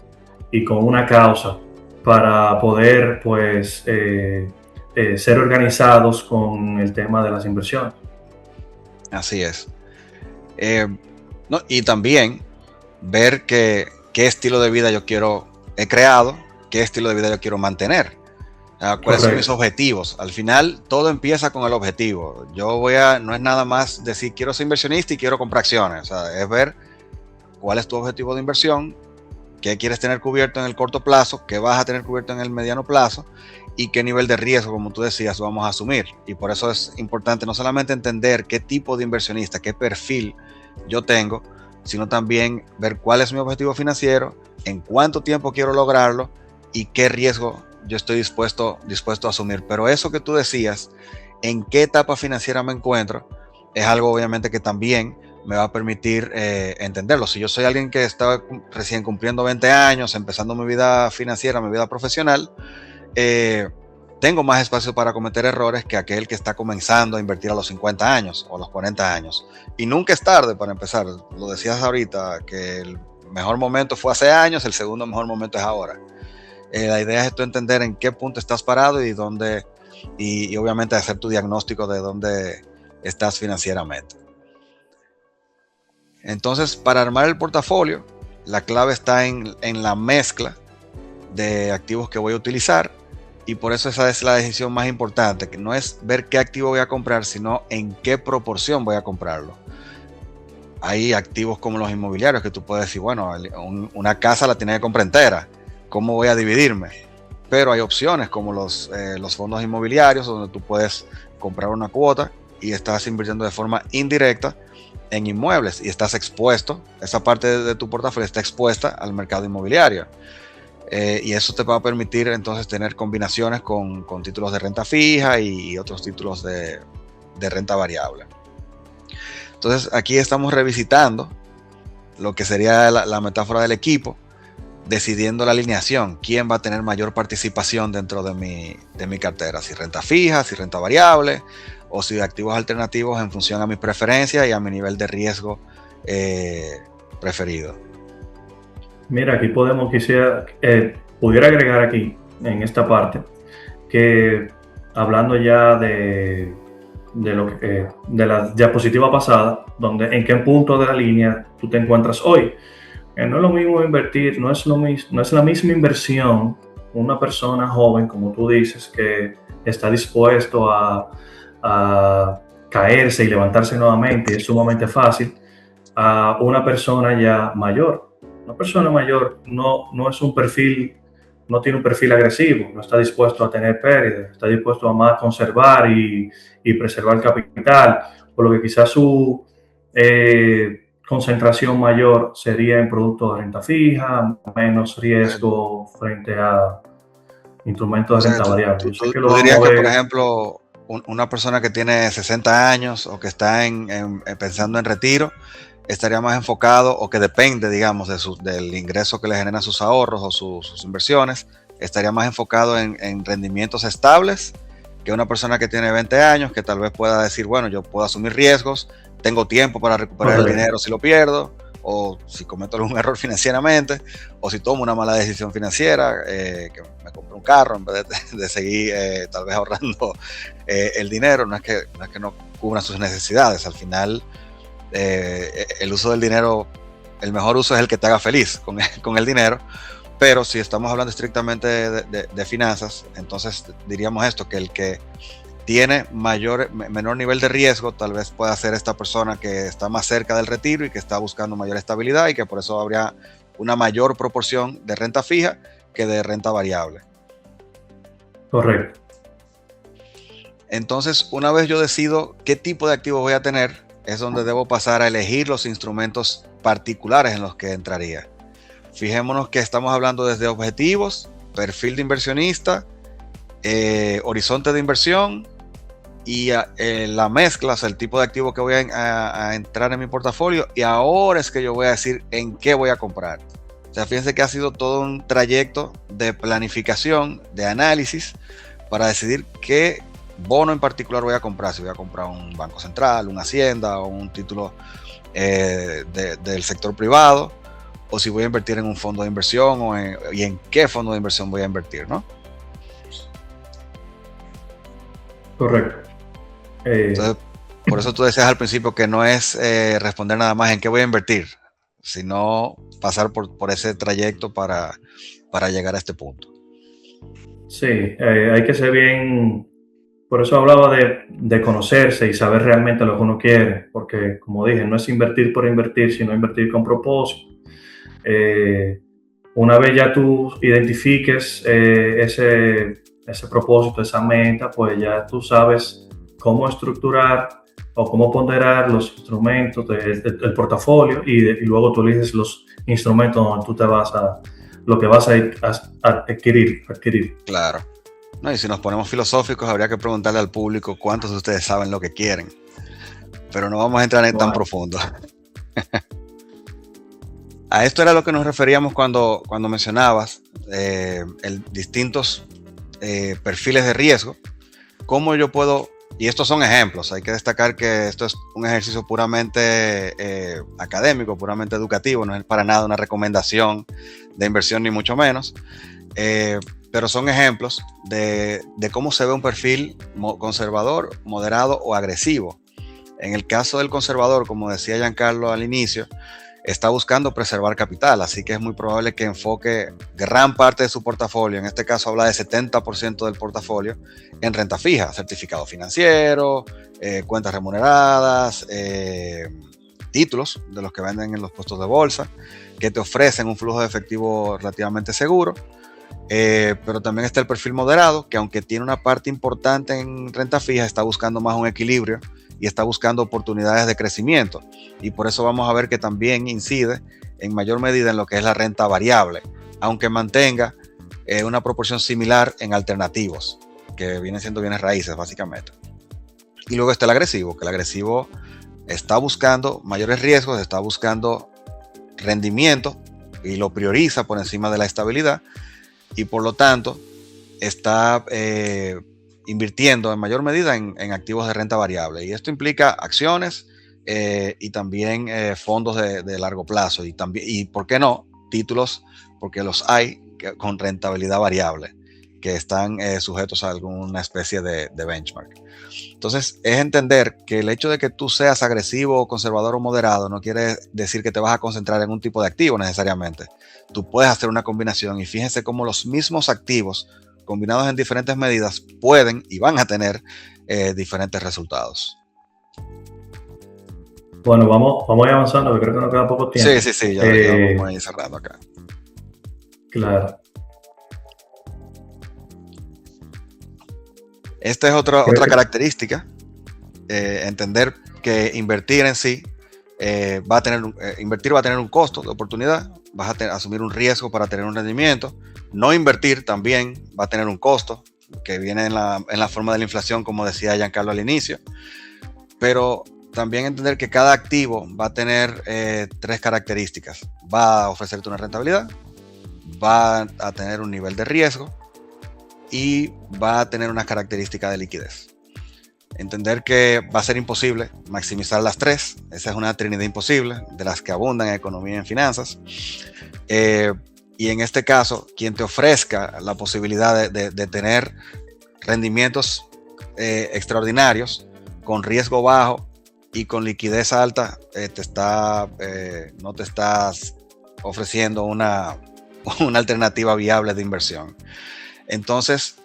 y con una causa para poder pues ser organizados con el tema de las inversiones. Así es. No, y también ver qué estilo de vida he creado, qué estilo de vida yo quiero mantener. ¿Cuáles son mis objetivos? Al final todo empieza con el objetivo. No es nada más decir quiero ser inversionista y quiero comprar acciones. O sea, es ver cuál es tu objetivo de inversión, qué quieres tener cubierto en el corto plazo, qué vas a tener cubierto en el mediano plazo y qué nivel de riesgo, como tú decías, vamos a asumir. Y por eso es importante no solamente entender qué tipo de inversionista, qué perfil yo tengo, sino también ver cuál es mi objetivo financiero, en cuánto tiempo quiero lograrlo y qué riesgo yo estoy dispuesto a asumir. Pero eso que tú decías, en qué etapa financiera me encuentro, es algo obviamente que también me va a permitir entenderlo. Si yo soy alguien que está recién cumpliendo 20 años, empezando mi vida financiera, mi vida profesional, tengo más espacio para cometer errores que aquel que está comenzando a invertir a los 50 años o a los 40 años. Y nunca es tarde para empezar. Lo decías ahorita, que el mejor momento fue hace años, el segundo mejor momento es ahora. La idea es tú entender en qué punto estás parado y dónde, y obviamente hacer tu diagnóstico de dónde estás financieramente. Entonces, para armar el portafolio, la clave está en la mezcla de activos que voy a utilizar, y por eso esa es la decisión más importante, que no es ver qué activo voy a comprar, sino en qué proporción voy a comprarlo. Hay activos como los inmobiliarios que tú puedes decir, bueno, una casa la tiene que comprar entera, ¿cómo voy a dividirme? Pero hay opciones como los fondos inmobiliarios, donde tú puedes comprar una cuota y estás invirtiendo de forma indirecta en inmuebles y estás expuesto, esa parte de tu portafolio está expuesta al mercado inmobiliario. Y eso te va a permitir entonces tener combinaciones con títulos de renta fija y otros títulos de renta variable. Entonces aquí estamos revisitando lo que sería la metáfora del equipo, decidiendo la alineación, quién va a tener mayor participación dentro de mi cartera, si renta fija, si renta variable, o si activos alternativos en función a mi preferencia y a mi nivel de riesgo preferido. Mira, aquí pudiera agregar aquí, en esta parte, que hablando ya de la diapositiva pasada, donde en qué punto de la línea tú te encuentras hoy. No es lo mismo invertir, no es la misma inversión una persona joven, como tú dices, que está dispuesto a caerse y levantarse nuevamente, y es sumamente fácil, a una persona ya mayor. Una persona mayor no es un perfil, no tiene un perfil agresivo, no está dispuesto a tener pérdidas, está dispuesto a más conservar y preservar capital, por lo que quizás su concentración mayor sería en productos de renta fija, menos riesgo frente a instrumentos de renta variable. Tú dirías que, por ejemplo, una persona que tiene 60 años o que está pensando en retiro, estaría más enfocado, o que depende, digamos, del ingreso que le generan sus ahorros o sus inversiones, estaría más enfocado en rendimientos estables que una persona que tiene 20 años, que tal vez pueda decir, bueno, yo puedo asumir riesgos, tengo tiempo para recuperar el dinero si lo pierdo, o si cometo algún error financieramente, o si tomo una mala decisión financiera, que me compro un carro en vez de seguir tal vez ahorrando el dinero. No es que no cubra sus necesidades. Al final, el uso del dinero, el mejor uso es el que te haga feliz con el dinero. Pero si estamos hablando estrictamente de finanzas, entonces diríamos esto, que el que tiene menor nivel de riesgo tal vez pueda ser esta persona que está más cerca del retiro y que está buscando mayor estabilidad, y que por eso habría una mayor proporción de renta fija que de renta variable. Correcto. Entonces, una vez yo decido qué tipo de activos voy a tener, es donde debo pasar a elegir los instrumentos particulares en los que entraría. Fijémonos que estamos hablando desde objetivos, perfil de inversionista, horizonte de inversión y la mezcla, o sea, el tipo de activo que voy a entrar en mi portafolio, y ahora es que yo voy a decir en qué voy a comprar. O sea, fíjense que ha sido todo un trayecto de planificación, de análisis, para decidir qué bono en particular voy a comprar. Si voy a comprar un banco central, una hacienda o un título del sector privado, o si voy a invertir en un fondo de inversión y en qué fondo de inversión voy a invertir, ¿no? Correcto. Entonces, por eso tú decías al principio que no es responder nada más en qué voy a invertir, sino pasar por ese trayecto para llegar a este punto. Sí, hay que ser bien, por eso hablaba de conocerse y saber realmente lo que uno quiere, porque como dije, no es invertir por invertir, sino invertir con propósito. Una vez ya tú identifiques ese propósito, esa meta, pues ya tú sabes cómo estructurar o cómo ponderar los instrumentos del portafolio, y luego tú eliges los instrumentos donde tú te vas lo que vas a adquirir. Claro. No, y si nos ponemos filosóficos, habría que preguntarle al público cuántos de ustedes saben lo que quieren. Pero no vamos a entrar en tan profundo. A esto era lo que nos referíamos cuando mencionabas distintos perfiles de riesgo. ¿Cómo yo puedo? Y estos son ejemplos. Hay que destacar que esto es un ejercicio puramente académico, puramente educativo. No es para nada una recomendación de inversión, ni mucho menos. Pero son ejemplos de cómo se ve un perfil conservador, moderado o agresivo. En el caso del conservador, como decía Giancarlo al inicio, está buscando preservar capital, así que es muy probable que enfoque gran parte de su portafolio, en este caso habla de 70% del portafolio, en renta fija, certificado financiero, cuentas remuneradas, títulos de los que venden en los puestos de bolsa, que te ofrecen un flujo de efectivo relativamente seguro. Pero también está el perfil moderado, que aunque tiene una parte importante en renta fija, está buscando más un equilibrio y está buscando oportunidades de crecimiento. Y por eso vamos a ver que también incide en mayor medida en lo que es la renta variable, aunque mantenga una proporción similar en alternativos, que vienen siendo bienes raíces básicamente. Y luego está el agresivo, que el agresivo está buscando mayores riesgos, está buscando rendimiento y lo prioriza por encima de la estabilidad, y por lo tanto está invirtiendo en mayor medida en activos de renta variable. Y esto implica acciones y también fondos de largo plazo y ¿por qué no? Títulos, porque los hay con rentabilidad variable que están sujetos a alguna especie de benchmark. Entonces es entender que el hecho de que tú seas agresivo, conservador o moderado no quiere decir que te vas a concentrar en un tipo de activo necesariamente. Tú puedes hacer una combinación y fíjense cómo los mismos activos combinados en diferentes medidas pueden y van a tener diferentes resultados. Bueno, vamos avanzando, porque creo que nos queda poco tiempo. Sí, ya lo vamos a ir cerrando acá. Claro. Esta es otra característica, entender que invertir en sí invertir va a tener un costo de oportunidad, vas a asumir un riesgo para tener un rendimiento. No invertir también va a tener un costo que viene en la forma de la inflación, como decía Giancarlo al inicio, pero también entender que cada activo va a tener 3 características. Va a ofrecerte una rentabilidad, va a tener un nivel de riesgo y va a tener una característica de liquidez. Entender que va a ser imposible maximizar las 3. Esa es una trinidad imposible de las que abundan en economía y en finanzas. Y en este caso, quien te ofrezca la posibilidad de tener rendimientos extraordinarios con riesgo bajo y con liquidez alta, no te estás ofreciendo una alternativa viable de inversión. Entonces,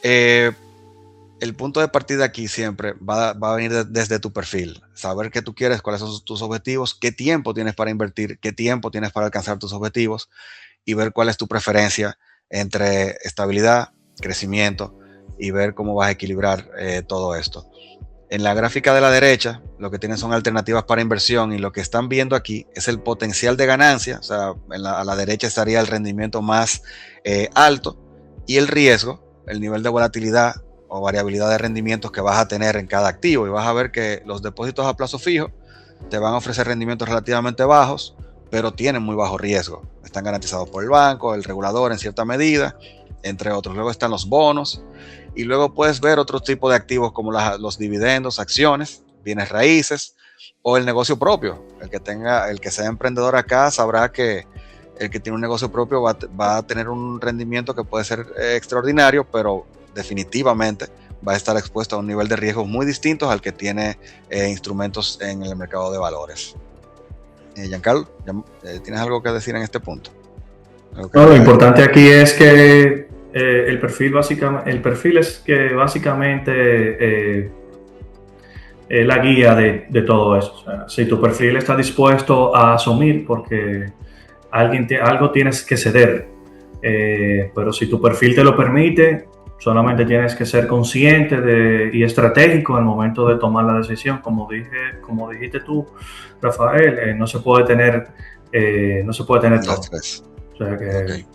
el punto de partida aquí siempre va a venir desde tu perfil. Saber qué tú quieres, cuáles son tus objetivos, qué tiempo tienes para invertir, qué tiempo tienes para alcanzar tus objetivos y ver cuál es tu preferencia entre estabilidad, crecimiento y ver cómo vas a equilibrar todo esto. En la gráfica de la derecha, lo que tienen son alternativas para inversión y lo que están viendo aquí es el potencial de ganancia. O sea, a la derecha estaría el rendimiento más alto y el riesgo, el nivel de volatilidad o variabilidad de rendimientos que vas a tener en cada activo, y vas a ver que los depósitos a plazo fijo te van a ofrecer rendimientos relativamente bajos, pero tienen muy bajo riesgo. Están garantizados por el banco, el regulador en cierta medida, entre otros. Luego están los bonos y luego puedes ver otros tipos de activos como los dividendos, acciones, bienes raíces o el negocio propio. El que sea emprendedor acá sabrá que el que tiene un negocio propio va a tener un rendimiento que puede ser extraordinario, pero definitivamente va a estar expuesto a un nivel de riesgos muy distintos al que tiene instrumentos en el mercado de valores. Giancarlo, ¿tienes algo que decir en este punto? Lo importante aquí es que el perfil es que básicamente es la guía de todo eso. O sea, si tu perfil está dispuesto a asumir, porque algo tienes que ceder, pero si tu perfil te lo permite, solamente tienes que ser consciente y estratégico en el momento de tomar la decisión. Como dijiste tú, Rafael, no se puede tener todo. O sea que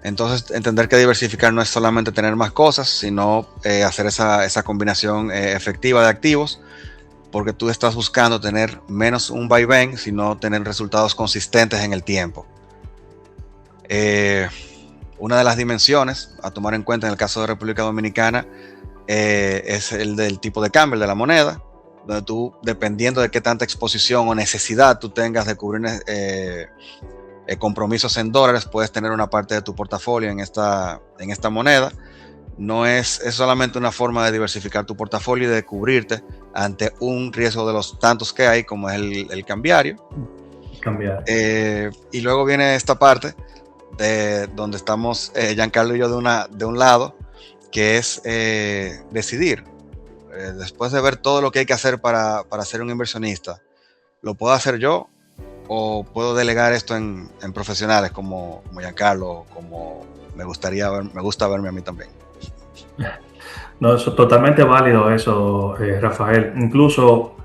Entonces, entender que diversificar no es solamente tener más cosas, sino hacer esa combinación efectiva de activos, porque tú estás buscando tener menos un vaivén, sino tener resultados consistentes en el tiempo. Una de las dimensiones a tomar en cuenta en el caso de República Dominicana es el del tipo de cambio, el de la moneda, donde tú, dependiendo de qué tanta exposición o necesidad tú tengas de cubrir compromisos en dólares, puedes tener una parte de tu portafolio en esta moneda. No es solamente una forma de diversificar tu portafolio y de cubrirte ante un riesgo de los tantos que hay, como es el cambiario. Y luego viene esta parte de donde estamos Giancarlo y yo de un lado, que es decidir. Después de ver todo lo que hay que hacer para ser un inversionista, ¿lo puedo hacer yo o puedo delegar esto en profesionales como Giancarlo, como me gusta verme a mí también? No, eso es totalmente válido eso, Rafael. Incluso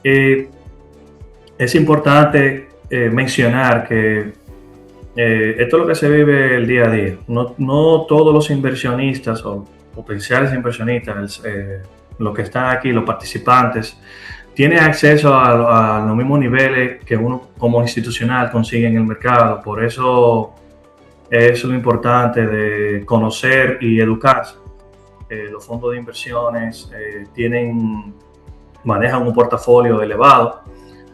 es importante mencionar que esto es lo que se vive el día a día. No todos los inversionistas o potenciales inversionistas, los que están aquí, los participantes, tienen acceso a los mismos niveles que uno como institucional consigue en el mercado. Por eso es lo importante de conocer y educarse. Los fondos de inversiones manejan un portafolio elevado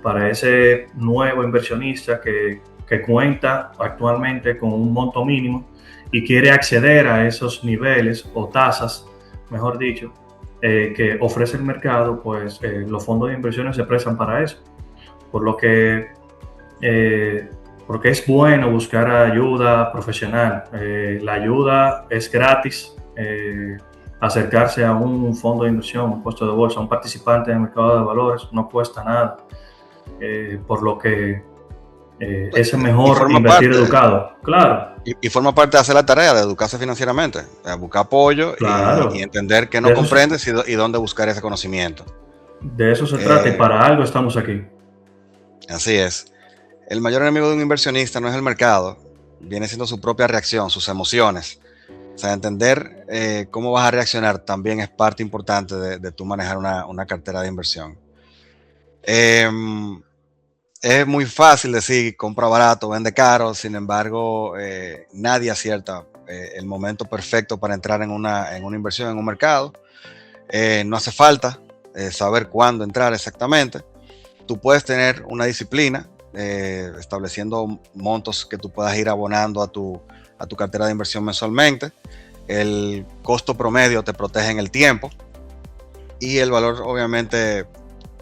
para ese nuevo inversionista que cuenta actualmente con un monto mínimo y quiere acceder a esos niveles o tasas, mejor dicho, que ofrece el mercado. Pues los fondos de inversiones se prestan para eso, por lo que porque es bueno buscar ayuda profesional. La ayuda es gratis. Acercarse a un fondo de inversión, un puesto de bolsa, a un participante del mercado de valores no cuesta nada, por lo que es mejor invertir educado. Claro. Y forma parte de hacer la tarea de educarse financieramente, de buscar apoyo, claro, y entender que no comprendes y dónde buscar ese conocimiento. De eso se trata, y para algo estamos aquí. Así es. El mayor enemigo de un inversionista no es el mercado, viene siendo su propia reacción, sus emociones. O sea, entender cómo vas a reaccionar también es parte importante de tú manejar una cartera de inversión. Es muy fácil decir compra barato, vende caro. Sin embargo, nadie acierta el momento perfecto para entrar en una inversión, en un mercado. No hace falta saber cuándo entrar exactamente. Tú puedes tener una disciplina estableciendo montos que tú puedas ir abonando a tu cartera de inversión mensualmente. El costo promedio te protege en el tiempo y el valor, obviamente,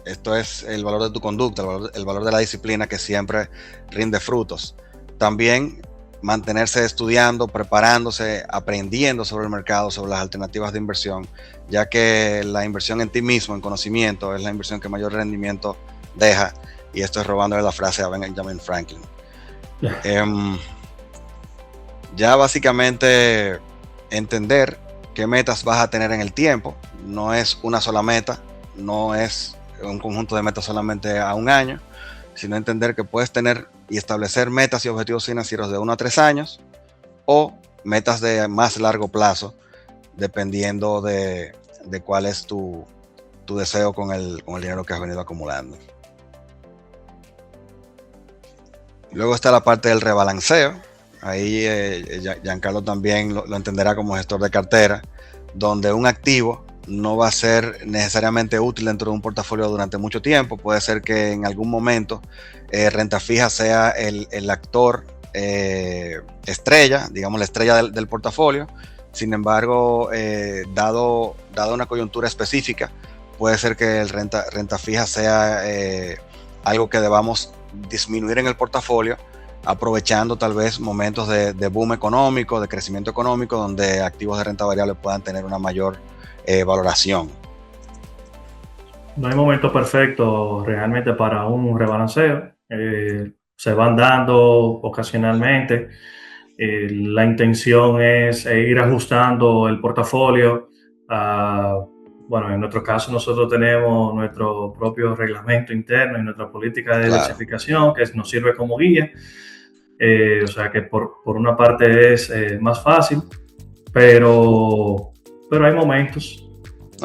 esto es el valor de tu conducta, el valor de la disciplina, que siempre rinde frutos. También mantenerse estudiando, preparándose, aprendiendo sobre el mercado, sobre las alternativas de inversión, ya que la inversión en ti mismo, en conocimiento, es la inversión que mayor rendimiento deja, y esto es robándole la frase a Benjamin Franklin. Ya básicamente entender qué metas vas a tener en el tiempo. No es una sola meta, no es un conjunto de metas solamente a un año, sino entender que puedes tener y establecer metas y objetivos financieros de 1 a 3 años o metas de más largo plazo, dependiendo de cuál es tu deseo con el dinero que has venido acumulando. Luego está la parte del rebalanceo. Ahí Giancarlo también lo entenderá como gestor de cartera, donde un activo no va a ser necesariamente útil dentro de un portafolio durante mucho tiempo. Puede ser que en algún momento renta fija sea el actor estrella, digamos la estrella del portafolio. Sin embargo, dado una coyuntura específica, puede ser que el renta fija sea algo que debamos disminuir en el portafolio, aprovechando tal vez momentos de boom económico, de crecimiento económico, donde activos de renta variable puedan tener una mayor valoración. No hay momento perfecto realmente para un rebalanceo. Se van dando ocasionalmente. La intención es ir ajustando el portafolio. Bueno, en nuestro caso nosotros tenemos nuestro propio reglamento interno y nuestra política de diversificación, que nos sirve como guía. O sea que por una parte es más fácil, pero hay momentos.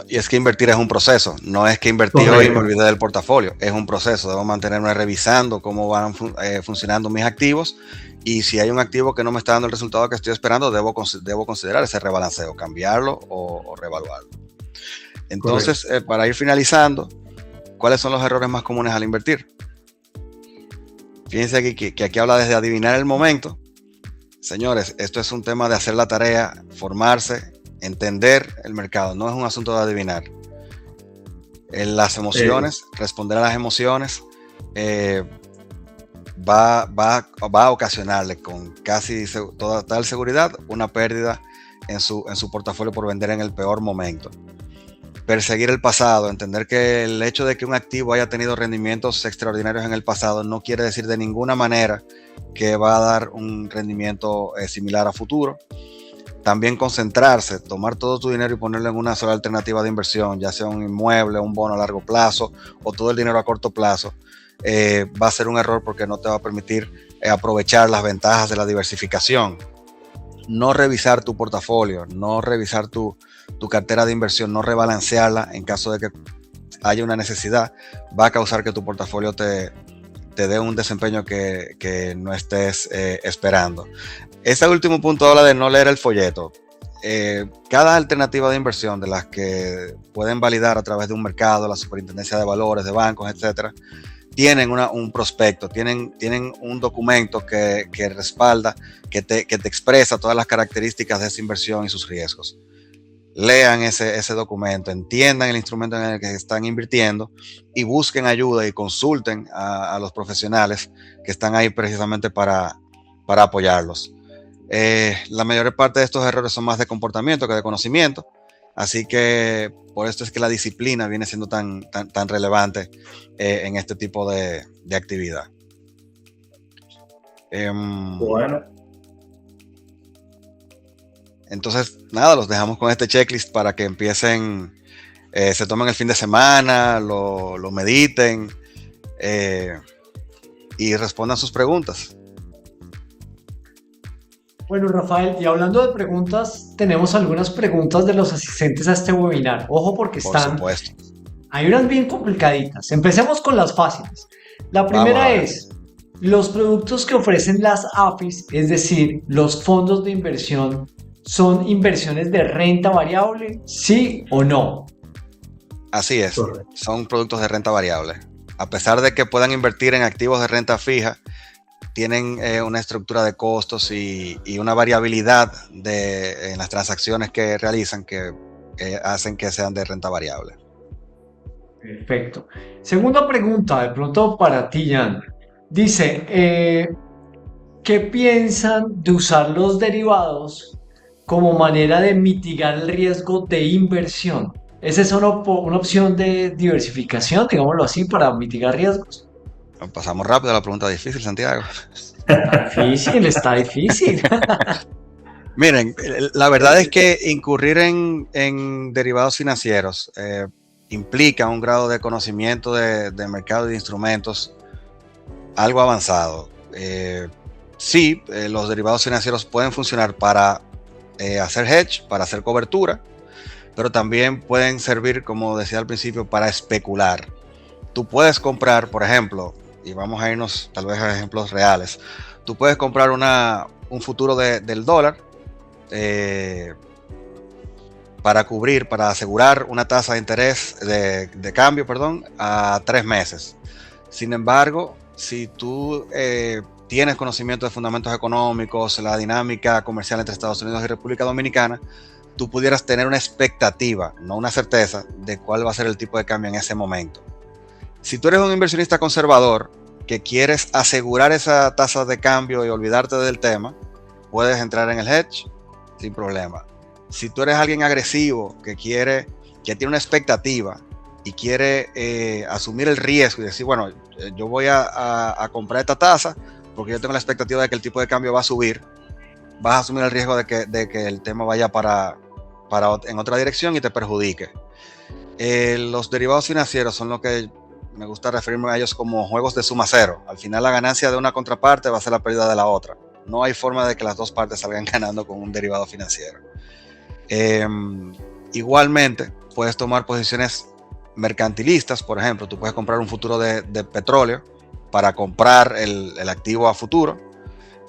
Y es que invertir es un proceso, no es que invertí hoy y me olvidé del portafolio, es un proceso, debo mantenerme revisando cómo van funcionando mis activos y si hay un activo que no me está dando el resultado que estoy esperando, debo considerar ese rebalanceo, cambiarlo o reevaluarlo. Entonces, para ir finalizando, ¿cuáles son los errores más comunes al invertir? Fíjense aquí que aquí habla desde adivinar el momento. Señores, esto es un tema de hacer la tarea, formarse, entender el mercado, no es un asunto de adivinar. Las emociones, responder a las emociones, va a ocasionarle con casi toda tal seguridad una pérdida en su portafolio por vender en el peor momento. Perseguir el pasado, entender que el hecho de que un activo haya tenido rendimientos extraordinarios en el pasado no quiere decir de ninguna manera que va a dar un rendimiento similar a futuro. También concentrarse, tomar todo tu dinero y ponerlo en una sola alternativa de inversión, ya sea un inmueble, un bono a largo plazo o todo el dinero a corto plazo, va a ser un error porque no te va a permitir aprovechar las ventajas de la diversificación. No revisar tu portafolio, no revisar tu cartera de inversión, no rebalancearla en caso de que haya una necesidad, va a causar que tu portafolio te dé un desempeño que no estés esperando. Ese último punto habla de no leer el folleto. Cada alternativa de inversión de las que pueden validar a través de un mercado, la superintendencia de valores, de bancos, etcétera, tienen un prospecto, tienen un documento que respalda, que te expresa todas las características de esa inversión y sus riesgos. Lean ese documento, entiendan el instrumento en el que están invirtiendo y busquen ayuda y consulten a los profesionales que están ahí precisamente para apoyarlos. La mayor parte de estos errores son más de comportamiento que de conocimiento, así que por esto es que la disciplina viene siendo tan relevante en este tipo de actividad. Bueno. Entonces, nada, los dejamos con este checklist para que empiecen, se tomen el fin de semana, lo mediten y respondan sus preguntas. Bueno, Rafael, y hablando de preguntas, tenemos algunas preguntas de los asistentes a este webinar. Ojo porque Por están, supuesto. hay unas bien complicaditas. Empecemos con las fáciles. La primera es, ¿los productos que ofrecen las AFIs, es decir, los fondos de inversión, son inversiones de renta variable? ¿Sí o no? Así es, son productos de renta variable. A pesar de que puedan invertir en activos de renta fija, tienen una estructura de costos y una variabilidad en las transacciones que realizan que hacen que sean de renta variable. Perfecto. Segunda pregunta, de pronto para ti, Jan. Dice, ¿qué piensan de usar los derivados como manera de mitigar el riesgo de inversión? ¿Esa es una opción de diversificación, digámoslo así, para mitigar riesgos? Pasamos rápido a la pregunta difícil, Santiago. Está difícil. Miren, la verdad es que incurrir en derivados financieros implica un grado de conocimiento de mercado y de instrumentos algo avanzado. Sí, los derivados financieros pueden funcionar para hacer hedge, para hacer cobertura, pero también pueden servir, como decía al principio, para especular. Tú puedes comprar, por ejemplo, y vamos a irnos tal vez a ejemplos reales, tú puedes comprar un futuro del dólar para asegurar una tasa de interés de cambio, a 3 meses. Sin embargo, si tú tienes conocimiento de fundamentos económicos, la dinámica comercial entre Estados Unidos y República Dominicana, tú pudieras tener una expectativa, no una certeza, de cuál va a ser el tipo de cambio en ese momento. Si tú eres un inversionista conservador que quieres asegurar esa tasa de cambio y olvidarte del tema, puedes entrar en el hedge sin problema. Si tú eres alguien agresivo que tiene una expectativa y quiere asumir el riesgo y decir, bueno, yo voy a comprar esta tasa porque yo tengo la expectativa de que el tipo de cambio va a subir, vas a asumir el riesgo de que el tema vaya en otra dirección y te perjudique. Los derivados financieros son lo que me gusta referirme a ellos como juegos de suma cero. Al final la ganancia de una contraparte va a ser la pérdida de la otra. No hay forma de que las dos partes salgan ganando con un derivado financiero. Igualmente, puedes tomar posiciones mercantilistas. Por ejemplo, tú puedes comprar un futuro de petróleo para comprar el activo a futuro,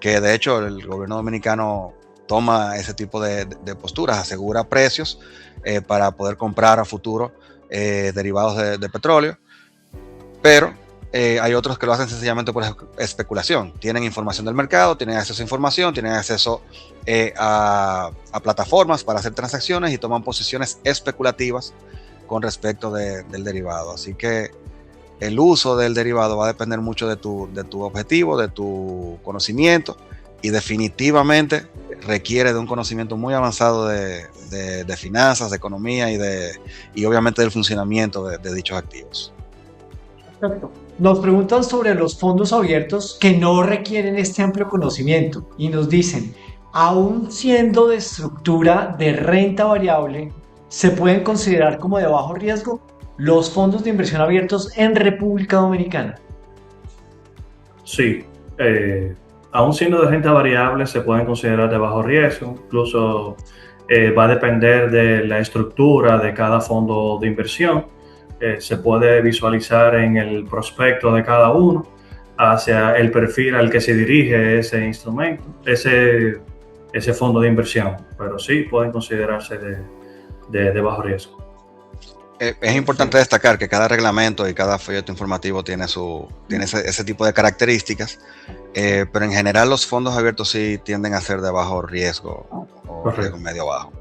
que de hecho el gobierno dominicano toma ese tipo de posturas, asegura precios para poder comprar a futuro derivados de petróleo, pero hay otros que lo hacen sencillamente por especulación. Tienen información del mercado, tienen acceso a información, tienen acceso a plataformas para hacer transacciones y toman posiciones especulativas con respecto del derivado. Así que el uso del derivado va a depender mucho de tu objetivo, de tu conocimiento, y definitivamente requiere de un conocimiento muy avanzado de finanzas, de economía y obviamente del funcionamiento de dichos activos. Perfecto. Nos preguntan sobre los fondos abiertos que no requieren este amplio conocimiento y nos dicen, aún siendo de estructura de renta variable, ¿se pueden considerar como de bajo riesgo los fondos de inversión abiertos en República Dominicana? Sí, aún siendo de renta variable se pueden considerar de bajo riesgo, incluso va a depender de la estructura de cada fondo de inversión. Se puede visualizar en el prospecto de cada uno hacia el perfil al que se dirige ese instrumento, ese fondo de inversión, pero sí pueden considerarse de bajo riesgo. Es importante destacar que cada reglamento y cada folleto informativo tiene ese tipo de características, pero en general los fondos abiertos sí tienden a ser de bajo riesgo o riesgo medio bajo.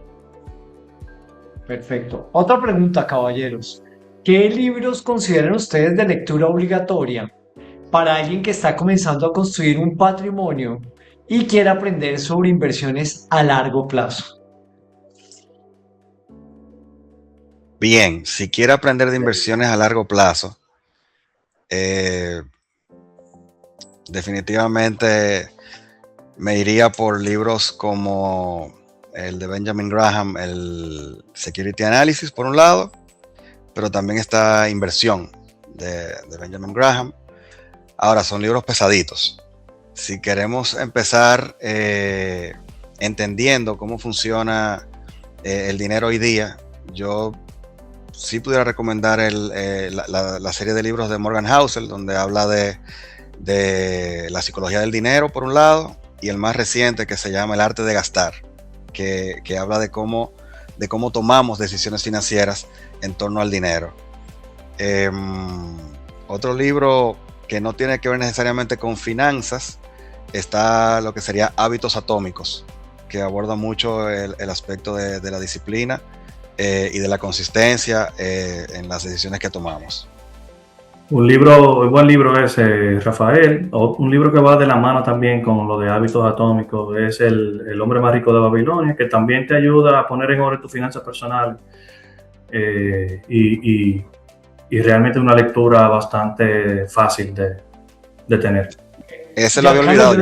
Perfecto. Otra pregunta, caballeros. ¿Qué libros consideran ustedes de lectura obligatoria para alguien que está comenzando a construir un patrimonio y quiere aprender sobre inversiones a largo plazo? Bien, si quiere aprender de inversiones a largo plazo, definitivamente me iría por libros como el de Benjamin Graham, el Security Analysis por un lado, pero también está Inversión de Benjamin Graham. Ahora, son libros pesaditos. Si queremos empezar entendiendo cómo funciona el dinero hoy día, yo sí pudiera recomendar la serie de libros de Morgan Housel, donde habla de la psicología del dinero por un lado, y el más reciente que se llama El arte de gastar, que habla de cómo tomamos decisiones financieras en torno al dinero. Otro libro que no tiene que ver necesariamente con finanzas está lo que sería Hábitos Atómicos, que aborda mucho el aspecto de la disciplina y de la consistencia en las decisiones que tomamos. Un buen libro es Rafael, un libro que va de la mano también con lo de Hábitos Atómicos, es el hombre más rico de Babilonia, que también te ayuda a poner en orden tus finanzas personales y realmente una lectura bastante fácil de tener. Ese lo había olvidado,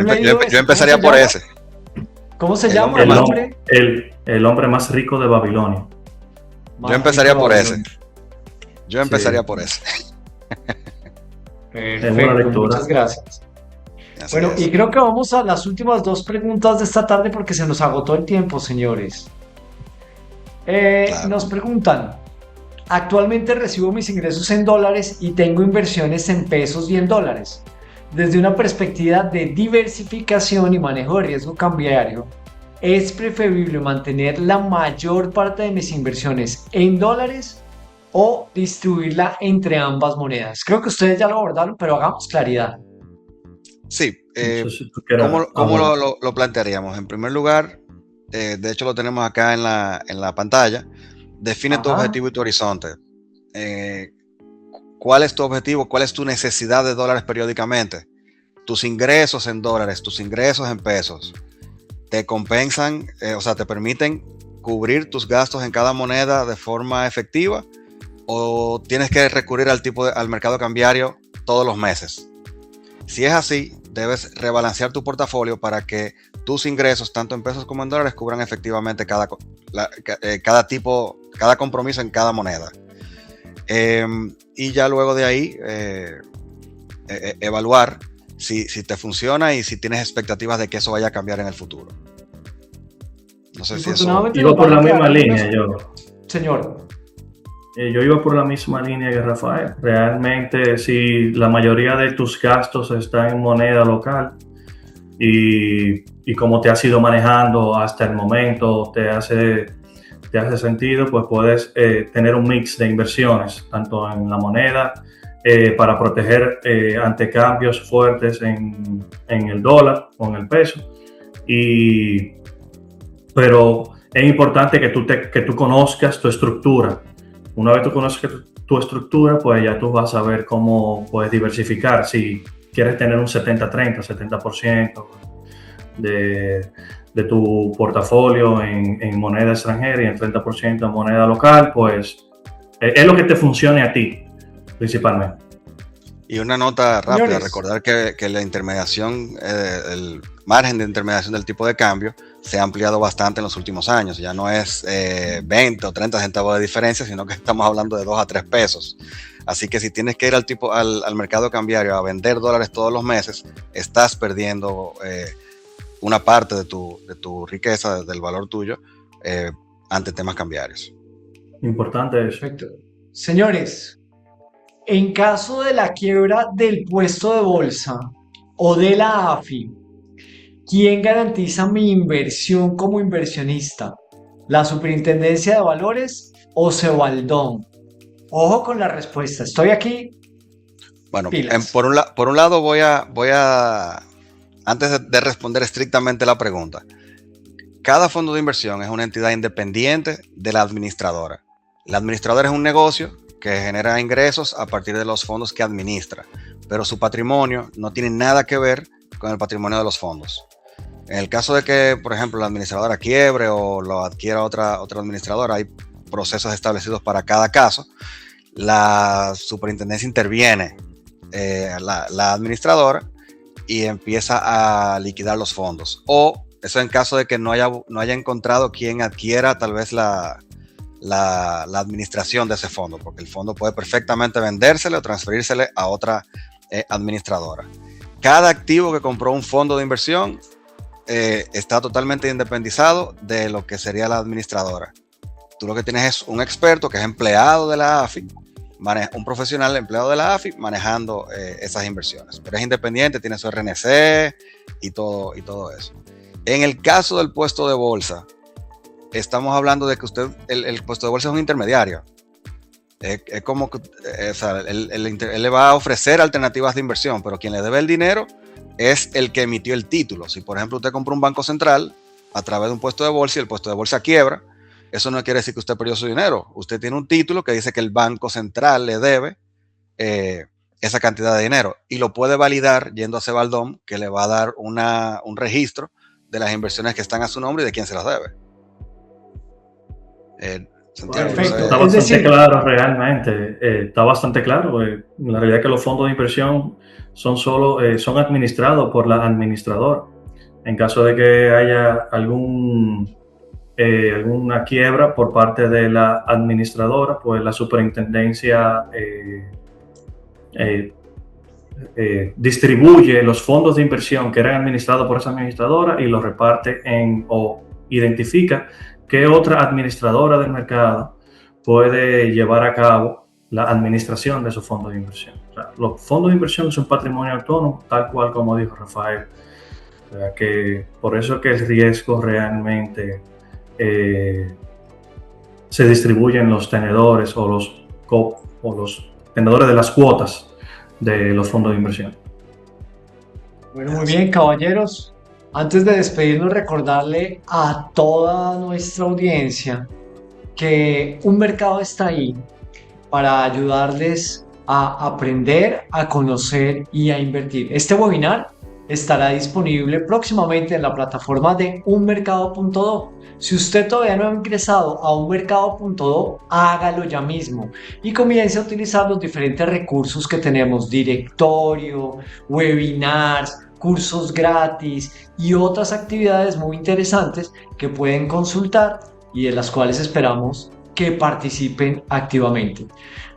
yo empezaría por ese. ¿Cómo se llama el hombre? El hombre más rico de Babilonia. Yo empezaría por ese. Yo empezaría por ese. Perfecto, muchas gracias. Bueno, y creo que vamos a las últimas dos preguntas de esta tarde porque se nos agotó el tiempo, señores. Claro. Nos preguntan, actualmente recibo mis ingresos en dólares y tengo inversiones en pesos y en dólares. Desde una perspectiva de diversificación y manejo de riesgo cambiario, ¿es preferible mantener la mayor parte de mis inversiones en dólares o distribuirla entre ambas monedas? Creo que ustedes ya lo abordaron, pero hagamos claridad. Sí, ¿cómo lo plantearíamos? En primer lugar, de hecho lo tenemos acá en la pantalla. Define tu objetivo y tu horizonte. ¿Cuál es tu objetivo? ¿Cuál es tu necesidad de dólares periódicamente? Tus ingresos en dólares, tus ingresos en pesos, ¿te compensan, te permiten cubrir tus gastos en cada moneda de forma efectiva? ¿O tienes que recurrir al mercado cambiario todos los meses? Si es así, debes rebalancear tu portafolio para que tus ingresos, tanto en pesos como en dólares, cubran efectivamente cada compromiso en cada moneda. Y ya luego de ahí evaluar si te funciona y si tienes expectativas de que eso vaya a cambiar en el futuro. No sé si eso... Iba por la misma línea yo. Señor. Yo iba por la misma línea que Rafael. Realmente, si la mayoría de tus gastos están en moneda local y como te has ido manejando hasta el momento te hace sentido, pues puedes tener un mix de inversiones, tanto en la moneda, para proteger ante cambios fuertes en el dólar o en el peso. Pero es importante que tú conozcas tu estructura. Una vez tú conoces tu estructura, pues ya tú vas a ver cómo puedes diversificar. Si quieres tener un 70-30, 70% de tu portafolio en moneda extranjera y el 30% en moneda local, pues es lo que te funcione a ti, principalmente. Y una nota rápida, recordar que la intermediación, el margen de intermediación del tipo de cambio se ha ampliado bastante en los últimos años. Ya no es 20 o 30 centavos de diferencia, sino que estamos hablando de 2 a 3 pesos. Así que si tienes que ir al mercado cambiario a vender dólares todos los meses, estás perdiendo una parte de tu riqueza, del valor tuyo, ante temas cambiarios. Importante eso. Perfecto. Señores, en caso de la quiebra del puesto de bolsa o de la AFI, ¿quién garantiza mi inversión como inversionista? ¿La Superintendencia de Valores o Sebaldón? Ojo con la respuesta. Estoy aquí. Bueno, por un lado voy a antes de responder estrictamente la pregunta, cada fondo de inversión es una entidad independiente de la administradora. La administradora es un negocio que genera ingresos a partir de los fondos que administra, pero su patrimonio no tiene nada que ver con el patrimonio de los fondos. En el caso de que, por ejemplo, la administradora quiebre o lo adquiera otra administradora, hay procesos establecidos para cada caso. La superintendencia interviene, la administradora, y empieza a liquidar los fondos. O eso en caso de que no haya encontrado quien adquiera tal vez la administración de ese fondo, porque el fondo puede perfectamente vendérsele o transferírsele a otra administradora. Cada activo que compró un fondo de inversión está totalmente independizado de lo que sería la administradora. Tú lo que tienes es un experto que es empleado de la AFI, un profesional empleado de la AFI manejando esas inversiones, pero es independiente, tiene su RNC y todo eso. En el caso del puesto de bolsa, estamos hablando de que el puesto de bolsa es un intermediario. Es como que él le va a ofrecer alternativas de inversión, pero quien le debe el dinero es el que emitió el título. Si por ejemplo usted compró un banco central a través de un puesto de bolsa y el puesto de bolsa quiebra, eso no quiere decir que usted perdió su dinero. Usted tiene un título que dice que el Banco Central le debe esa cantidad de dinero y lo puede validar yendo a Sebaldón, que le va a dar un registro de las inversiones que están a su nombre y de quién se las debe. Perfecto. Está bastante claro realmente. Está bastante claro. La realidad es que los fondos de inversión son administrados por la administradora. En caso de que haya alguna quiebra por parte de la administradora, pues la superintendencia distribuye los fondos de inversión que eran administrados por esa administradora y los reparte o identifica qué otra administradora del mercado puede llevar a cabo la administración de esos fondos de inversión. O sea, los fondos de inversión son patrimonio autónomo, tal cual como dijo Rafael. O sea, que por eso que el riesgo realmente se distribuyen los tenedores o los tenedores de las cuotas de los fondos de inversión. Bueno, muy bien, caballeros. Antes de despedirnos, recordarle a toda nuestra audiencia que Un Mercado está ahí para ayudarles a aprender, a conocer y a invertir. Este webinar estará disponible próximamente en la plataforma de unmercado.do. Si usted todavía no ha ingresado a unmercado.do, hágalo ya mismo y comience a utilizar los diferentes recursos que tenemos: directorio, webinars, cursos gratis y otras actividades muy interesantes que pueden consultar y de las cuales esperamos que participen activamente.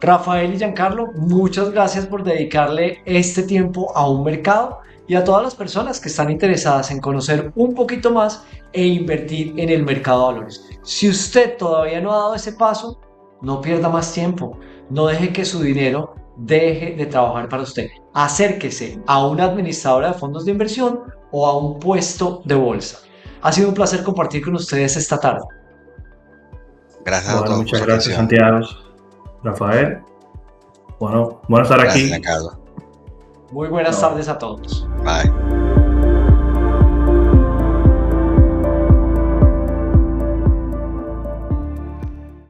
Rafael y Giancarlo, muchas gracias por dedicarle este tiempo a un mercado y a todas las personas que están interesadas en conocer un poquito más e invertir en el mercado de valores. Si usted todavía no ha dado ese paso, no pierda más tiempo, no deje que su dinero deje de trabajar para usted. Acérquese a una administradora de fondos de inversión o a un puesto de bolsa. Ha sido un placer compartir con ustedes esta tarde. Gracias a Bueno, todos por muchas su gracias, atención. Santiago. Rafael. Bueno estar Gracias, aquí. Giancarlo. Muy buenas No. tardes a todos. Bye.